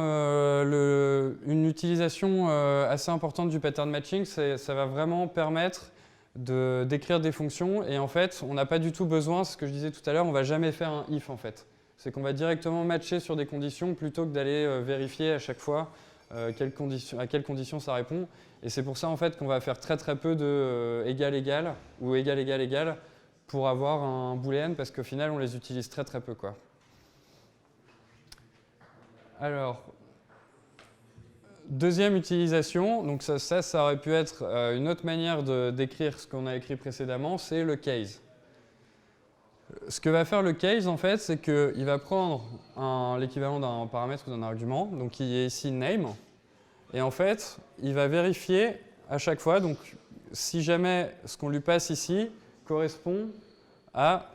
une utilisation assez importante du pattern matching. Ça va vraiment permettre d'écrire des fonctions. Et en fait, on n'a pas du tout besoin, ce que je disais tout à l'heure, on ne va jamais faire un if en fait. C'est qu'on va directement matcher sur des conditions plutôt que d'aller vérifier à chaque fois à quelles conditions ça répond. Et c'est pour ça en fait qu'on va faire très très peu de égal égal ou égal égal égal pour avoir un booléen, parce qu'au final, on les utilise très très peu, quoi. Alors, deuxième utilisation, donc ça aurait pu être une autre manière d'écrire ce qu'on a écrit précédemment, c'est le case. Ce que va faire le case, en fait, c'est qu'il va prendre l'équivalent d'un paramètre ou d'un argument, donc qui est ici name, et en fait, il va vérifier à chaque fois, donc si jamais ce qu'on lui passe ici correspond à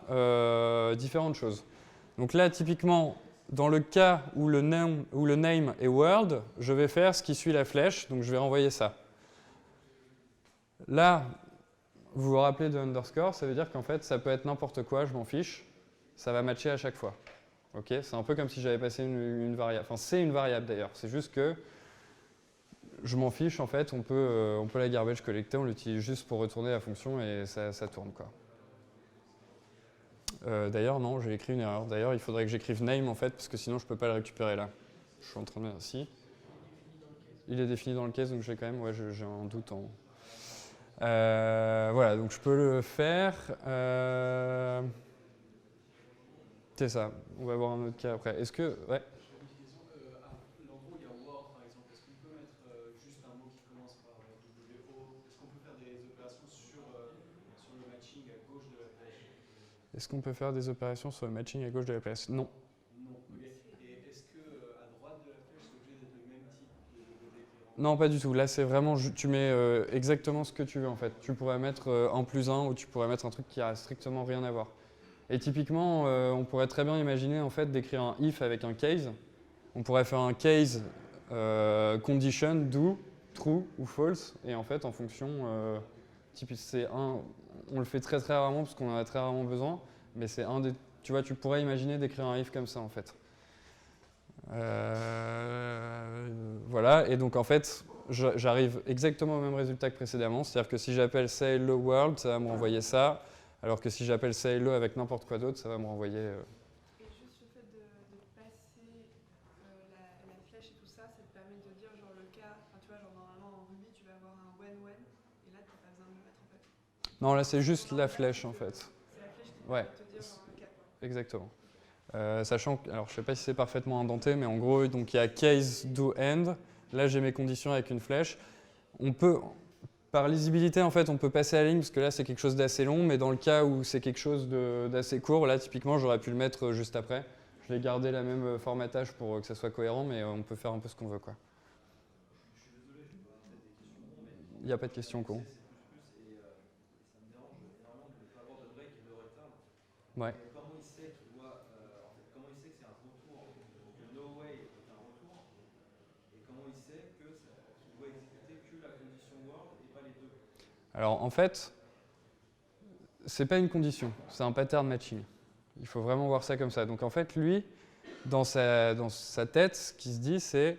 différentes choses. Donc là, typiquement, dans le cas où le name est world, je vais faire ce qui suit la flèche, donc je vais renvoyer ça. Là, vous vous rappelez de underscore, ça veut dire qu'en fait, ça peut être n'importe quoi, je m'en fiche, ça va matcher à chaque fois. Okay, c'est un peu comme si j'avais passé une variable. Enfin, c'est une variable d'ailleurs, c'est juste que je m'en fiche, en fait, on peut la garbage collecter, on l'utilise juste pour retourner la fonction et ça tourne, quoi. D'ailleurs, non, j'ai écrit une erreur. D'ailleurs, il faudrait que j'écrive name en fait, parce que sinon je ne peux pas le récupérer là. Je suis en train de dire si. Il est défini dans le case, donc j'ai quand même, ouais, j'ai un doute en. Voilà, donc je peux le faire. C'est ça. On va voir un autre cas après. Est-ce que, ouais. L'endroit où il y a Word, par exemple, est-ce qu'on peut mettre juste un mot qui commence par WO? Est-ce qu'on peut faire des opérations sur le matching à gauche de la flèche? Est-ce qu'on peut faire des opérations sur le matching à gauche de la place? Non. Non. Et est-ce qu'à droite de la flèche, c'est obligé d'être le même type de déclarant? Non, pas du tout. Là, c'est vraiment, tu mets exactement ce que tu veux en fait. Tu pourrais mettre en +1 ou tu pourrais mettre un truc qui a strictement rien à voir. Et typiquement, on pourrait très bien imaginer en fait d'écrire un if avec un case. On pourrait faire un case condition, do, true ou false, et en fait en fonction, on le fait très très rarement parce qu'on en a très rarement besoin, mais c'est un des, tu vois, tu pourrais imaginer d'écrire un if comme ça en fait. Voilà, et donc en fait, j'arrive exactement au même résultat que précédemment, c'est-à-dire que si j'appelle say hello world, ça va me renvoyer ça, alors que si j'appelle say hello avec n'importe quoi d'autre, ça va me renvoyer... Et juste le fait de passer la flèche et tout ça, ça te permet de dire genre le cas, enfin tu vois, genre normalement en Ruby tu vas avoir un when, et là tu n'as pas besoin de le mettre en fait. Non, là c'est juste la flèche en fait. C'est la flèche qui Ouais. va te dire genre le cas quoi. Exactement. Sachant que, alors je sais pas si c'est parfaitement indenté, mais en gros, donc il y a case, do, end. Là, j'ai mes conditions avec une flèche. On peut, par lisibilité, en fait, on peut passer à la ligne parce que là, c'est quelque chose d'assez long, mais dans le cas où c'est quelque chose d'assez court, là, typiquement, j'aurais pu le mettre juste après. Je l'ai gardé la même formatage pour que ça soit cohérent, mais on peut faire un peu ce qu'on veut, quoi. Il n'y a pas de question, con. Ouais. Comment il sait qu'il doit, en fait, comment il sait que c'est un retour, que no way est un retour, et comment il sait qu'il doit exécuter que la condition world et pas les deux? Alors en fait, c'est pas une condition, c'est un pattern matching. Il faut vraiment voir ça comme ça. Donc en fait, lui, dans sa tête, ce qui se dit, c'est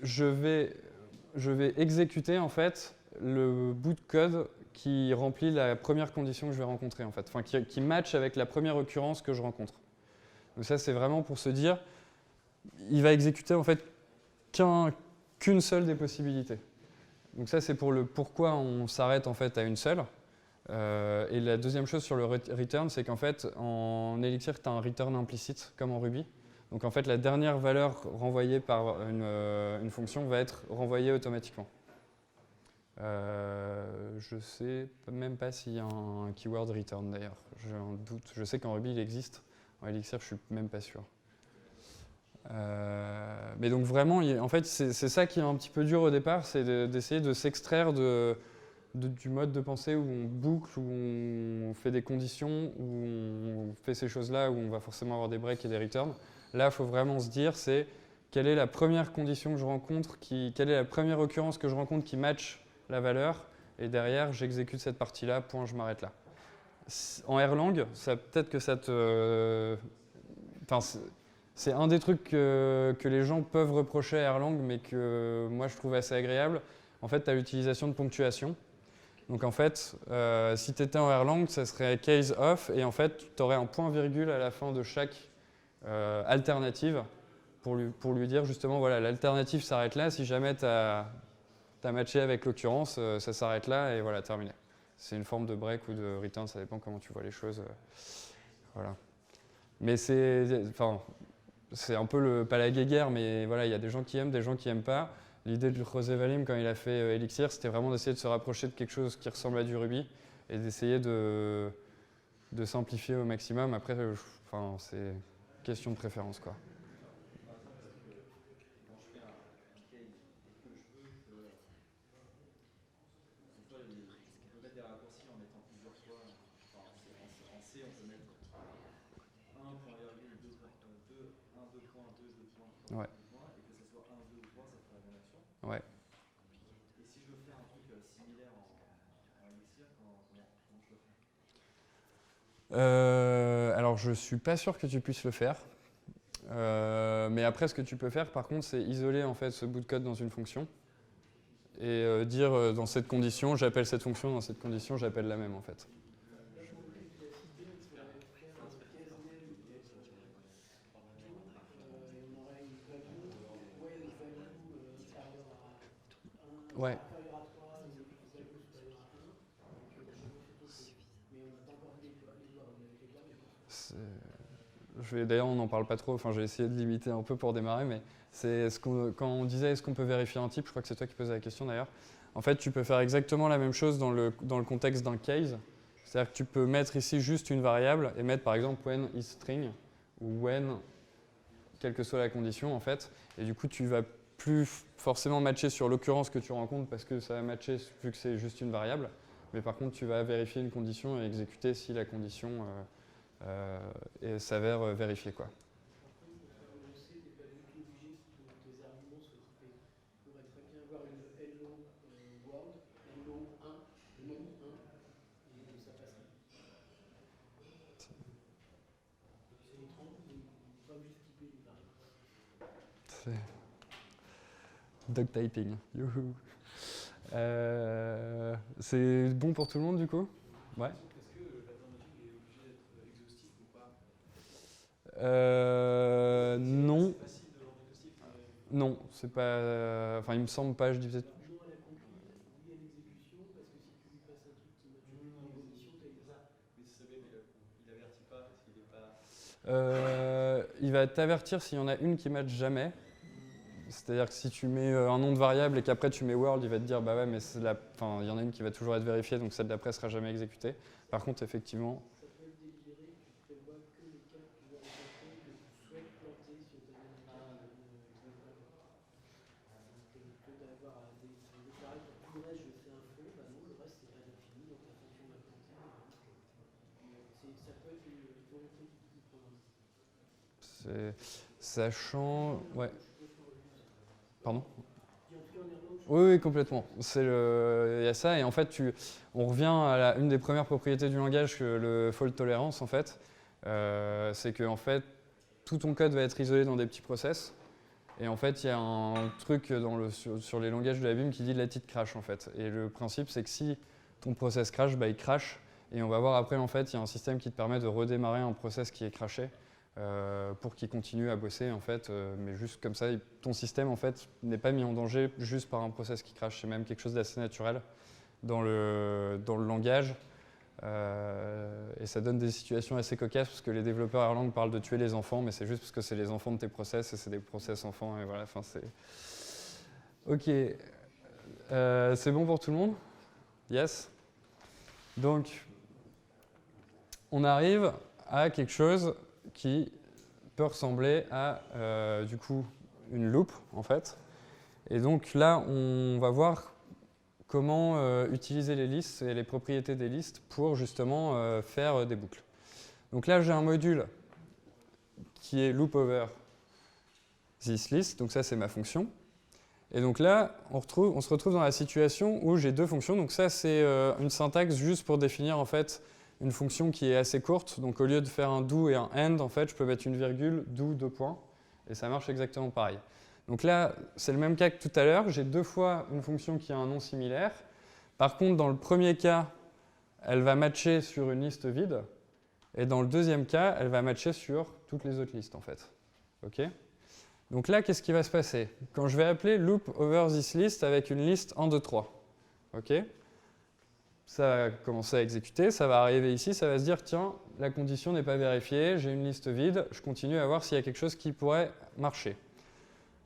je vais exécuter en fait le bout de code qui remplit la première condition que je vais rencontrer en fait, enfin qui match avec la première occurrence que je rencontre. Donc ça c'est vraiment pour se dire, il va exécuter en fait qu'une seule des possibilités. Donc ça c'est pour le pourquoi on s'arrête en fait à une seule. Et la deuxième chose sur le return, c'est qu'en fait en Elixir tu as un return implicite comme en Ruby. Donc en fait la dernière valeur renvoyée par une fonction va être renvoyée automatiquement. Je sais même pas s'il y a un keyword return d'ailleurs, j'ai un doute. Je sais qu'en Ruby il existe, en Elixir je suis même pas sûr. Mais donc vraiment, en fait c'est ça qui est un petit peu dur au départ, c'est d'essayer de s'extraire du mode de pensée où on boucle, où on fait des conditions, où on fait ces choses-là, où on va forcément avoir des breaks et des returns. Là, il faut vraiment se dire, c'est quelle est la première condition que je rencontre, quelle est la première occurrence que je rencontre qui match la valeur, et derrière, j'exécute cette partie-là, point, je m'arrête là. En Erlang, peut-être que ça te... Enfin, c'est un des trucs que les gens peuvent reprocher à Erlang, mais que moi, je trouve assez agréable. En fait, tu as l'utilisation de ponctuation. Donc en fait, si tu étais en Erlang, ça serait case off, et en fait, tu aurais un point-virgule à la fin de chaque alternative pour lui dire justement, voilà, l'alternative s'arrête là, si jamais tu as matché avec l'occurrence, ça s'arrête là, et voilà, terminé. C'est une forme de break ou de return, ça dépend comment tu vois les choses. Voilà. Mais c'est un peu pas la guéguerre, mais voilà, il y a des gens qui aiment, des gens qui n'aiment pas. L'idée de José Valim, quand il a fait Elixir, c'était vraiment d'essayer de se rapprocher de quelque chose qui ressemble à du Ruby et d'essayer de simplifier au maximum. Après, c'est question de préférence, quoi. Ouais. Et que ce soit 1, 2 ou 3, ça fera la même action. Ouais. Et si je veux faire un truc similaire en Elixir, comment je le fais? Alors, je suis pas sûr que tu puisses le faire. Mais après, ce que tu peux faire, par contre, c'est isoler en fait ce bout de code dans une fonction et dire dans cette condition, j'appelle cette fonction, dans cette condition, j'appelle la même en fait. Ouais. D'ailleurs, on n'en parle pas trop, enfin, j'ai essayé de limiter un peu pour démarrer, mais quand on disait est-ce qu'on peut vérifier un type, je crois que c'est toi qui posais la question d'ailleurs. En fait, tu peux faire exactement la même chose dans le contexte d'un case. C'est-à-dire que tu peux mettre ici juste une variable et mettre par exemple when isString ou when, quelle que soit la condition en fait. Et du coup, tu vas plus forcément matcher sur l'occurrence que tu rencontres parce que ça va matcher vu que c'est juste une variable. Mais par contre, tu vas vérifier une condition et exécuter si la condition s'avère vérifiée, quoi. C'est dog typing. Youhou. C'est bon pour tout le monde du coup? Ouais. Est-ce que pattern matching est obligé d'être exhaustif ou pas? Non. C'est facile de rendre exhaustif, mais Non, c'est pas. Enfin, il me semble pas, je dis peut-être. Non à la compile, oui à l'exécution, parce que si tu lui passes un truc qui matche une condition, tu as c'est ça. Oui, c'est ça, mais il avertit pas parce qu'il est pas. Il va t'avertir s'il y en a une qui match jamais. C'est-à-dire que si tu mets un nom de variable et qu'après tu mets world, il va te dire bah ouais, mais enfin, il y en a une qui va toujours être vérifiée, donc celle d'après sera jamais exécutée. Par contre, effectivement. ça peut être délibéré, tu prévois que les cas que tu vas rencontrer, que tu souhaites planter sur ta même carte. Donc, que d'avoir à déclarer pour tout le reste, je fais un faux, bah non, le reste c'est pas défini, donc la fonction va planter. Ça peut être une volonté du programme. Sachant. Ouais. Pardon? Oui, Oui, complètement. Il y a ça, et en fait, on revient à une des premières propriétés du langage, le fault tolerance, en fait. C'est que en fait, tout ton code va être isolé dans des petits process. Et en fait, il y a un truc sur les langages de la BIM qui dit let it crash, en fait. Et le principe, c'est que si ton process crash, bah, il crash. Et on va voir après, en fait, il y a un système qui te permet de redémarrer un process qui est crashé. Pour qu'il continue à bosser en fait, mais juste comme ça, ton système en fait n'est pas mis en danger juste par un process qui crash, c'est même quelque chose d'assez naturel dans le langage, et ça donne des situations assez cocasses parce que les développeurs Erlang parlent de tuer les enfants, mais c'est juste parce que c'est les enfants de tes process et c'est des process enfants et voilà, enfin c'est... Ok, c'est bon pour tout le monde? Yes? Donc, on arrive à quelque chose qui peut ressembler à du coup une loupe en fait. Et donc là, on va voir comment utiliser les listes et les propriétés des listes pour justement faire des boucles. Donc là, j'ai un module qui est loop over this list, donc ça c'est ma fonction. Et donc là, on se retrouve dans la situation où j'ai deux fonctions. Donc ça c'est une syntaxe juste pour définir en fait une fonction qui est assez courte, donc au lieu de faire un do et un end, en fait, je peux mettre une virgule, do, 2 points, et ça marche exactement pareil. Donc là, c'est le même cas que tout à l'heure, j'ai deux fois une fonction qui a un nom similaire. Par contre, dans le premier cas, elle va matcher sur une liste vide, et dans le deuxième cas, elle va matcher sur toutes les autres listes, en fait. Ok ? Donc là, qu'est-ce qui va se passer? Quand je vais appeler loop over this list avec une liste 1, 2, 3, ok ? Ça va commencer à exécuter, ça va arriver ici, ça va se dire tiens, la condition n'est pas vérifiée, j'ai une liste vide, je continue à voir s'il y a quelque chose qui pourrait marcher.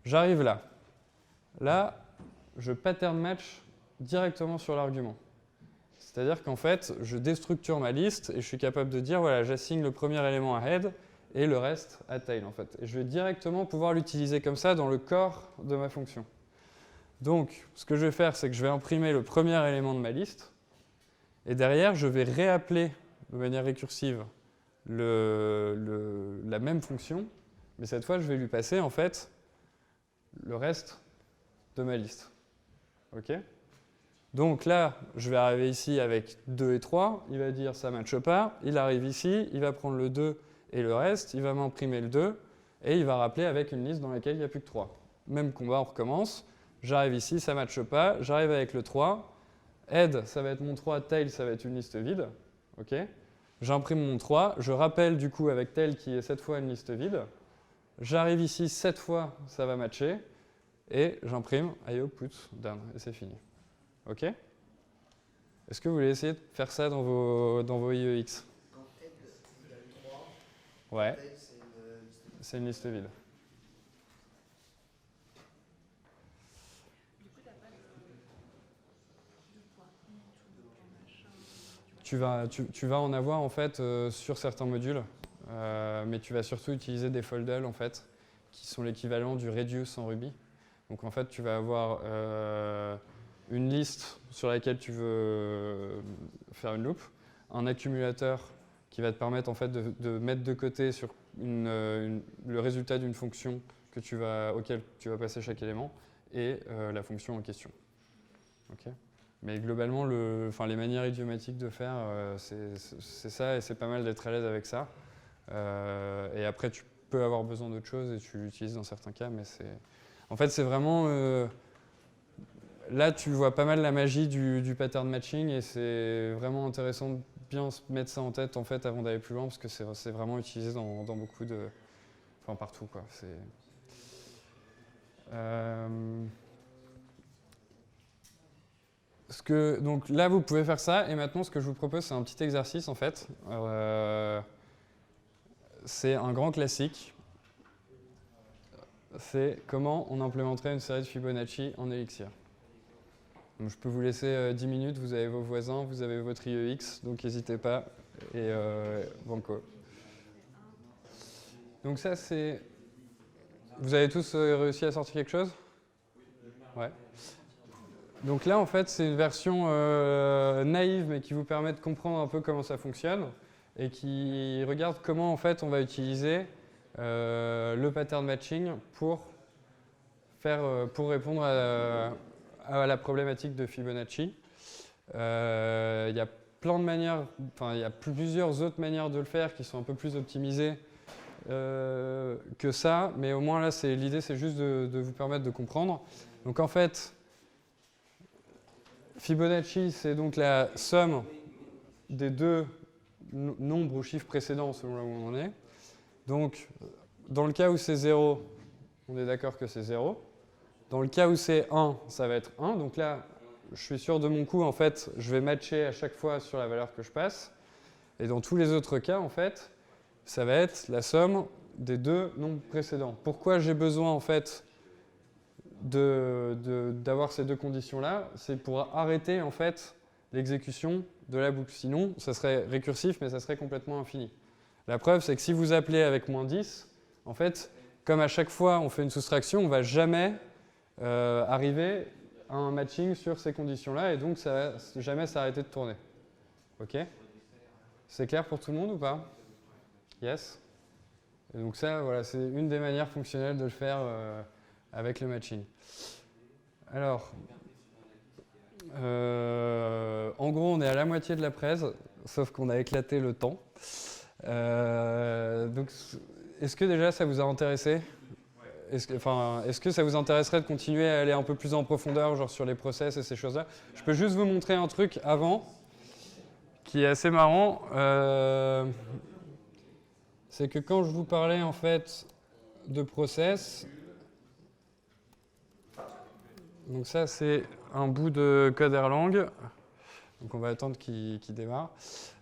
J'arrive là. Là, je pattern match directement sur l'argument. C'est-à-dire qu'en fait, je déstructure ma liste et je suis capable de dire voilà, j'assigne le premier élément à head et le reste à tail en fait. Et je vais directement pouvoir l'utiliser comme ça dans le corps de ma fonction. Donc, ce que je vais faire, c'est que je vais imprimer le premier élément de ma liste. Et derrière, je vais réappeler de manière récursive la même fonction, mais cette fois, je vais lui passer en fait le reste de ma liste. Ok ? Donc là, je vais arriver ici avec 2 et 3, il va dire ça ne matche pas, il arrive ici, il va prendre le 2 et le reste, il va m'imprimer le 2, et il va rappeler avec une liste dans laquelle il n'y a plus que 3. Même combat, on recommence, j'arrive ici, ça ne matche pas, j'arrive avec le 3, head, ça va être mon 3, tail, ça va être une liste vide. Okay. J'imprime mon 3, je rappelle du coup avec tail qui est cette fois une liste vide. J'arrive ici, cette fois, ça va matcher. Et j'imprime IO put down. Et c'est fini. Ok? Est-ce que vous voulez essayer de faire ça dans vos IEX? Quand head égale 3, Ouais, tail c'est une liste vide. Du coup, t'as pas de point int ou de point machin. Tu vas en avoir en fait sur certains modules, mais tu vas surtout utiliser des folders en fait, qui sont l'équivalent du reduce en Ruby. Donc en fait, tu vas avoir une liste sur laquelle tu veux faire une loop, un accumulateur qui va te permettre en fait de mettre de côté sur le résultat d'une fonction auquel tu vas passer chaque élément, et la fonction en question. Okay. Mais globalement, les manières idiomatiques de faire, c'est ça, et c'est pas mal d'être à l'aise avec ça. Et après, peux avoir besoin d'autre chose et tu l'utilises dans certains cas, mais en fait, c'est vraiment... là, tu vois pas mal la magie du pattern matching et c'est vraiment intéressant de bien se mettre ça en tête en fait, avant d'aller plus loin parce que c'est vraiment utilisé dans beaucoup de... Enfin, partout, quoi. Donc là, vous pouvez faire ça et maintenant, ce que je vous propose, c'est un petit exercice en fait. C'est un grand classique. C'est comment on implémenterait une série de Fibonacci en Elixir. Donc, je peux vous laisser 10 minutes, vous avez vos voisins, vous avez votre IEX, donc n'hésitez pas. Et banco. Donc ça, c'est... Vous avez tous réussi à sortir quelque chose? Ouais. Donc là, en fait, c'est une version naïve, mais qui vous permet de comprendre un peu comment ça fonctionne et qui regarde comment, en fait, on va utiliser le pattern matching pour répondre à la problématique de Fibonacci. Il y a plein de manières, enfin, il y a plusieurs autres manières de le faire qui sont un peu plus optimisées que ça, mais au moins là, l'idée, c'est juste de vous permettre de comprendre. Donc en fait, Fibonacci, c'est donc la somme des deux nombres ou chiffres précédents selon là où on en est. Donc, dans le cas où c'est 0, on est d'accord que c'est 0. Dans le cas où c'est 1, ça va être 1. Donc là, je suis sûr de mon coup, en fait, je vais matcher à chaque fois sur la valeur que je passe. Et dans tous les autres cas, en fait, ça va être la somme des deux nombres précédents. Pourquoi j'ai besoin, en fait, d'avoir ces deux conditions-là? C'est pour arrêter, en fait, l'exécution de la boucle. Sinon, ça serait récursif, mais ça serait complètement infini. La preuve, c'est que si vous appelez avec moins 10, en fait, comme à chaque fois on fait une soustraction, on ne va jamais arriver à un matching sur ces conditions-là, et donc ça ne va jamais s'arrêter de tourner. OK? C'est clair pour tout le monde ou pas? Yes? Et donc ça, voilà, c'est une des manières fonctionnelles de le faire avec le matching. Alors, en gros, on est à la moitié de la presse, sauf qu'on a éclaté le temps. Donc, est-ce que déjà ça vous a intéressé? Est-ce que ça vous intéresserait de continuer à aller un peu plus en profondeur, genre sur les process et ces choses-là? Je peux juste vous montrer un truc avant, qui est assez marrant. C'est que quand je vous parlais en fait de process, donc ça c'est un bout de code Erlang, donc on va attendre qu'il démarre.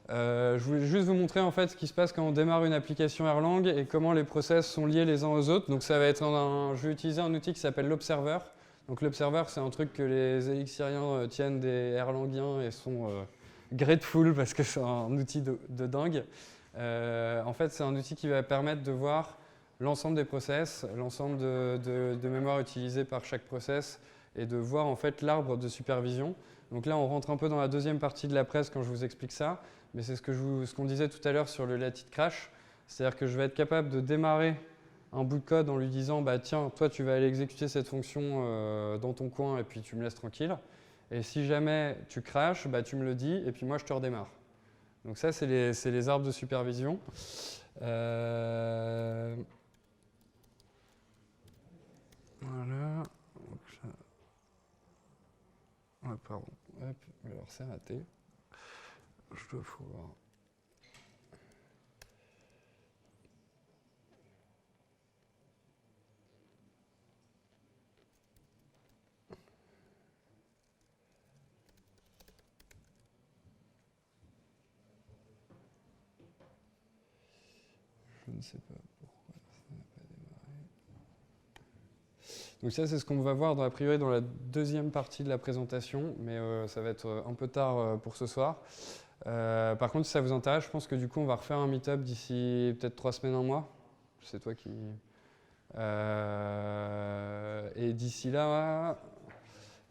Je voulais juste vous montrer en fait ce qui se passe quand on démarre une application Erlang et comment les process sont liés les uns aux autres. Donc ça va être je vais utiliser un outil qui s'appelle l'Observer. Donc l'Observer, c'est un truc que les Elixiriens tiennent des Erlangiens et sont grateful parce que c'est un outil de dingue. En fait, c'est un outil qui va permettre de voir l'ensemble des process, l'ensemble de mémoire utilisée par chaque process et de voir en fait l'arbre de supervision. Donc là, on rentre un peu dans la deuxième partie de la presse quand je vous explique ça, mais c'est ce qu'on disait tout à l'heure sur le let it crash, c'est-à-dire que je vais être capable de démarrer un bout de code en lui disant bah, « Tiens, toi, tu vas aller exécuter cette fonction dans ton coin et puis tu me laisses tranquille. Et si jamais tu crashes, bah, tu me le dis et puis moi, je te redémarre. » Donc ça, c'est les arbres de supervision. Voilà. Ah, pardon. Hop. Alors, c'est raté. Je dois pouvoir... Je ne sais pas pourquoi ça n'a pas démarré. Donc ça, c'est ce qu'on va voir a priori dans la deuxième partie de la présentation, mais ça va être un peu tard pour ce soir. Par contre, si ça vous intéresse, je pense que du coup, on va refaire un meet-up d'ici peut-être 3 semaines, un mois. C'est toi qui... et d'ici là...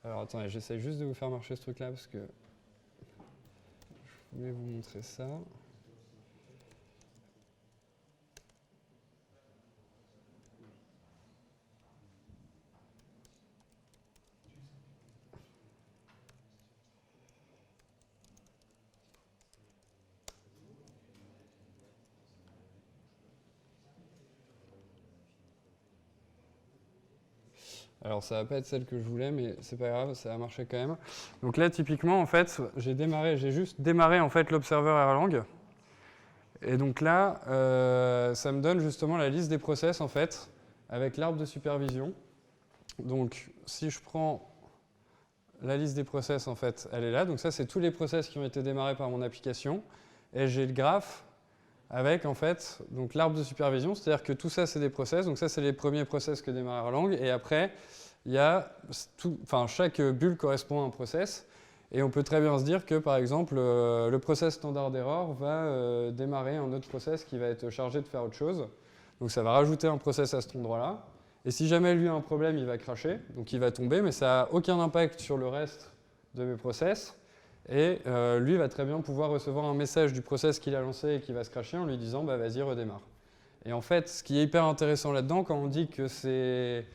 Alors attendez, j'essaie juste de vous faire marcher ce truc-là parce que je voulais vous montrer ça. Alors ça va pas être celle que je voulais, mais c'est pas grave, ça a marché quand même. Donc là, typiquement, en fait, j'ai juste démarré en fait l'observer Erlang. Et donc là, ça me donne justement la liste des process en fait, avec l'arbre de supervision. Donc si je prends la liste des process, en fait, elle est là. Donc ça, c'est tous les process qui ont été démarrés par mon application. Et j'ai le graphe avec en fait donc l'arbre de supervision, c'est-à-dire que tout ça, c'est des process. Donc ça, c'est les premiers process que démarre Erlang. Et après, il y a chaque bulle correspond à un process. Et on peut très bien se dire que, par exemple, le process standard error va démarrer un autre process qui va être chargé de faire autre chose. Donc ça va rajouter un process à cet endroit-là. Et si jamais lui a un problème, il va crasher, donc il va tomber, mais ça n'a aucun impact sur le reste de mes process. Et lui va très bien pouvoir recevoir un message du process qu'il a lancé et qui va se crasher en lui disant bah, vas-y, redémarre. Et en fait, ce qui est hyper intéressant là-dedans, quand on dit que c'est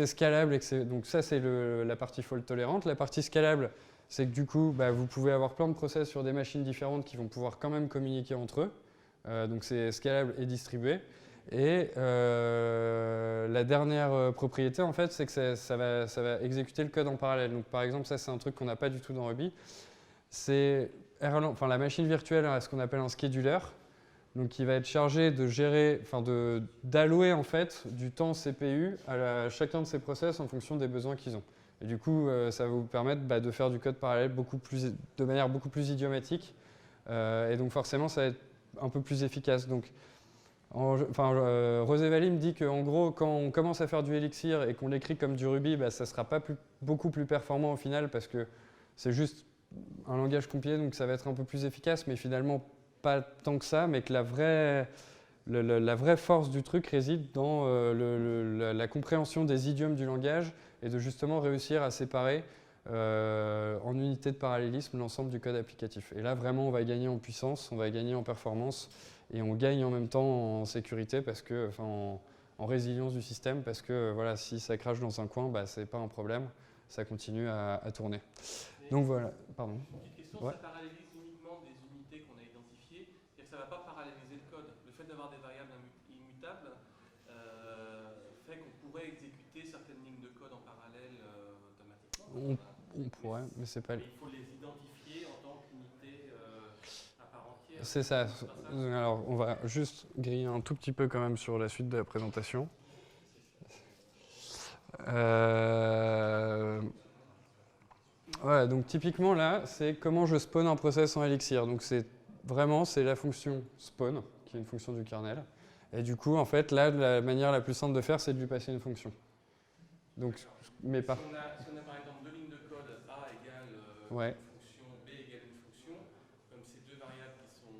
scalable, et que donc ça c'est la partie fault tolérante. La partie scalable, c'est que du coup, bah, vous pouvez avoir plein de process sur des machines différentes qui vont pouvoir quand même communiquer entre eux. Donc c'est scalable et distribué. Et la dernière propriété, en fait, c'est que ça va exécuter le code en parallèle. Donc par exemple, ça c'est un truc qu'on n'a pas du tout dans Ruby. C'est la machine virtuelle a ce qu'on appelle un scheduler, donc qui va être chargé de gérer, d'allouer en fait du temps CPU à chacun de ces process en fonction des besoins qu'ils ont. Et du coup, ça va vous permettre de faire du code parallèle de manière beaucoup plus idiomatique. Et donc forcément, ça va être un peu plus efficace. Donc, Rosevali me dit qu'en gros, quand on commence à faire du Elixir et qu'on l'écrit comme du Ruby, bah, ça ne sera pas beaucoup plus performant au final parce que c'est juste un langage compliqué, donc ça va être un peu plus efficace, mais finalement pas tant que ça, mais que la vraie force du truc réside dans la compréhension des idiomes du langage et de justement réussir à séparer en unité de parallélisme l'ensemble du code applicatif. Et là, vraiment, on va gagner en puissance, on va gagner en performance et on gagne en même temps en sécurité, en résilience du système, parce que voilà, si ça crache dans un coin, bah, ce n'est pas un problème, ça continue à tourner. Donc voilà, pardon. Une petite question, Ouais. ça parallélise uniquement des unités qu'on a identifiées, c'est-à-dire que ça ne va pas paralléliser le code. Le fait d'avoir des variables immutables fait qu'on pourrait exécuter certaines lignes de code en parallèle automatiquement. On pourrait, mais c'est pas... Mais il faut les identifier en tant qu'unité à part entière. C'est ça. Alors, on va juste griller un tout petit peu quand même sur la suite de la présentation. Voilà, donc typiquement là, c'est comment je spawn un process en Elixir. Donc c'est la fonction spawn, qui est une fonction du kernel. Et du coup, en fait, là, la manière la plus simple de faire, c'est de lui passer une fonction. Donc, mais par... Si on a par exemple deux lignes de code A égale Ouais. une fonction, B égale une fonction, comme ces deux variables qui sont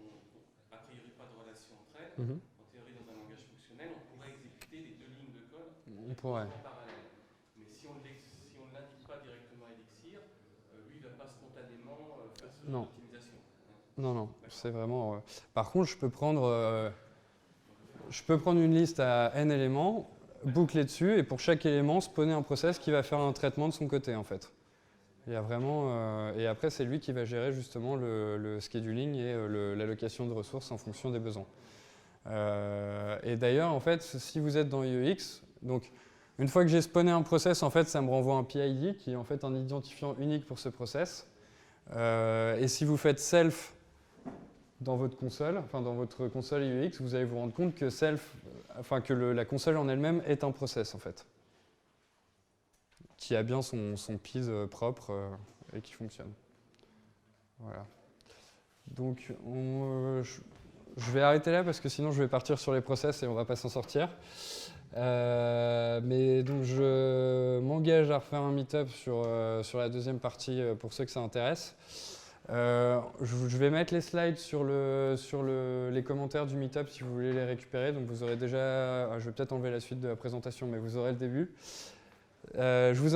a priori pas de relation entre elles, en théorie dans un langage fonctionnel, on pourrait exécuter les deux lignes de code On pourrait. en parallèle. Mais si on ne l'indique pas directement à Elixir, lui il ne va pas spontanément faire ce genre d'optimisation. Non, c'est vraiment... Par contre, je peux prendre une liste à n éléments, boucler dessus, et pour chaque élément, spawner un process qui va faire un traitement de son côté, en fait. Il y a vraiment, et après, c'est lui qui va gérer justement le scheduling et l'allocation de ressources en fonction des besoins. Et d'ailleurs, en fait, si vous êtes dans IEX, donc une fois que j'ai spawné un process, en fait, ça me renvoie un PID qui est en fait un identifiant unique pour ce process. Et si vous faites self dans votre console, dans votre console IEX, vous allez vous rendre compte que la console en elle-même est un process en fait, qui a bien son piece propre et qui fonctionne. Voilà. Donc je vais arrêter là parce que sinon je vais partir sur les process et on va pas s'en sortir. Mais donc je m'engage à refaire un meet-up sur la deuxième partie pour ceux que ça intéresse. Je vais mettre les slides sur les commentaires du meet-up si vous voulez les récupérer. Donc vous aurez déjà, je vais peut-être enlever la suite de la présentation, mais vous aurez le début.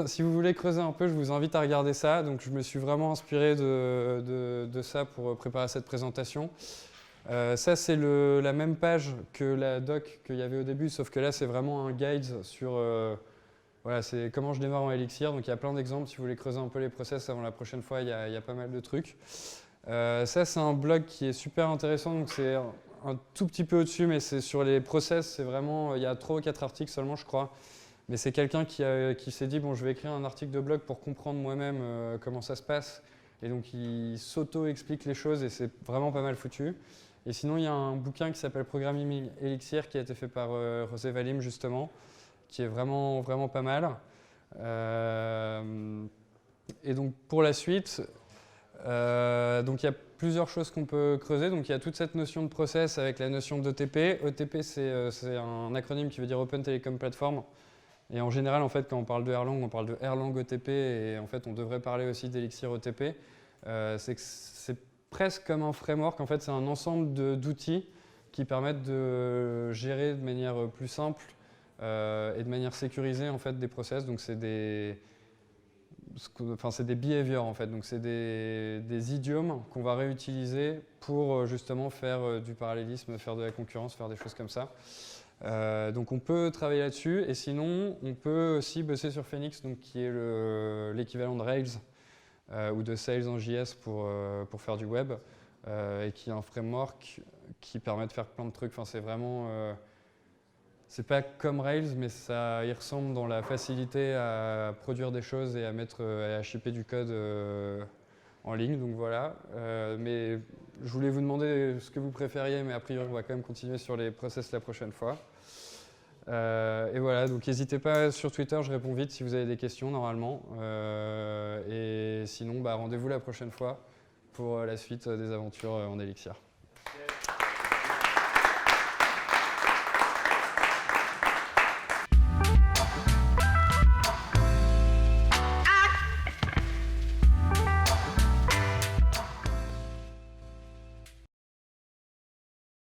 Si vous voulez creuser un peu, je vous invite à regarder ça. Donc je me suis vraiment inspiré de ça pour préparer cette présentation. Ça, c'est la même page que la doc qu'il y avait au début, sauf que là, c'est vraiment un guide sur voilà, c'est comment je démarre en Elixir. Donc il y a plein d'exemples. Si vous voulez creuser un peu les process avant la prochaine fois, il y a pas mal de trucs. Ça, c'est un blog qui est super intéressant. Donc c'est un tout petit peu au-dessus, mais c'est sur les process. C'est vraiment, il y a 3 ou 4 articles seulement, je crois. Mais c'est quelqu'un qui s'est dit, bon, je vais écrire un article de blog pour comprendre moi-même comment ça se passe. Et donc, il s'auto-explique les choses et c'est vraiment pas mal foutu. Et sinon, il y a un bouquin qui s'appelle Programming Elixir qui a été fait par José Valim, justement, qui est vraiment, vraiment pas mal. Et donc, pour la suite, donc il y a plusieurs choses qu'on peut creuser. Donc, il y a toute cette notion de process avec la notion d'ETP. ETP, c'est un acronyme qui veut dire Open Telecom Platform. Et en général, en fait, quand on parle de Erlang, on parle de Erlang ETP. Et en fait, on devrait parler aussi d'Elixir ETP. C'est presque comme un framework. En fait, c'est un ensemble d'outils qui permettent de gérer de manière plus simple et de manière sécurisée en fait, des process. Donc, c'est des behaviors en fait. Donc, c'est des idiomes qu'on va réutiliser pour justement faire du parallélisme, faire de la concurrence, faire des choses comme ça. Donc on peut travailler là-dessus et sinon on peut aussi bosser sur Phoenix, donc, qui est l'équivalent de Rails ou de Sails en JS pour faire du web et qui est un framework qui permet de faire plein de trucs. Enfin, c'est vraiment, c'est pas comme Rails, mais ça y ressemble dans la facilité à produire des choses et à shipper du code en ligne. Donc voilà. Mais je voulais vous demander ce que vous préfériez, mais a priori, on va quand même continuer sur les process la prochaine fois. Et voilà, donc n'hésitez pas sur Twitter, je réponds vite si vous avez des questions normalement. Et sinon, rendez-vous la prochaine fois pour la suite des aventures en Elixir.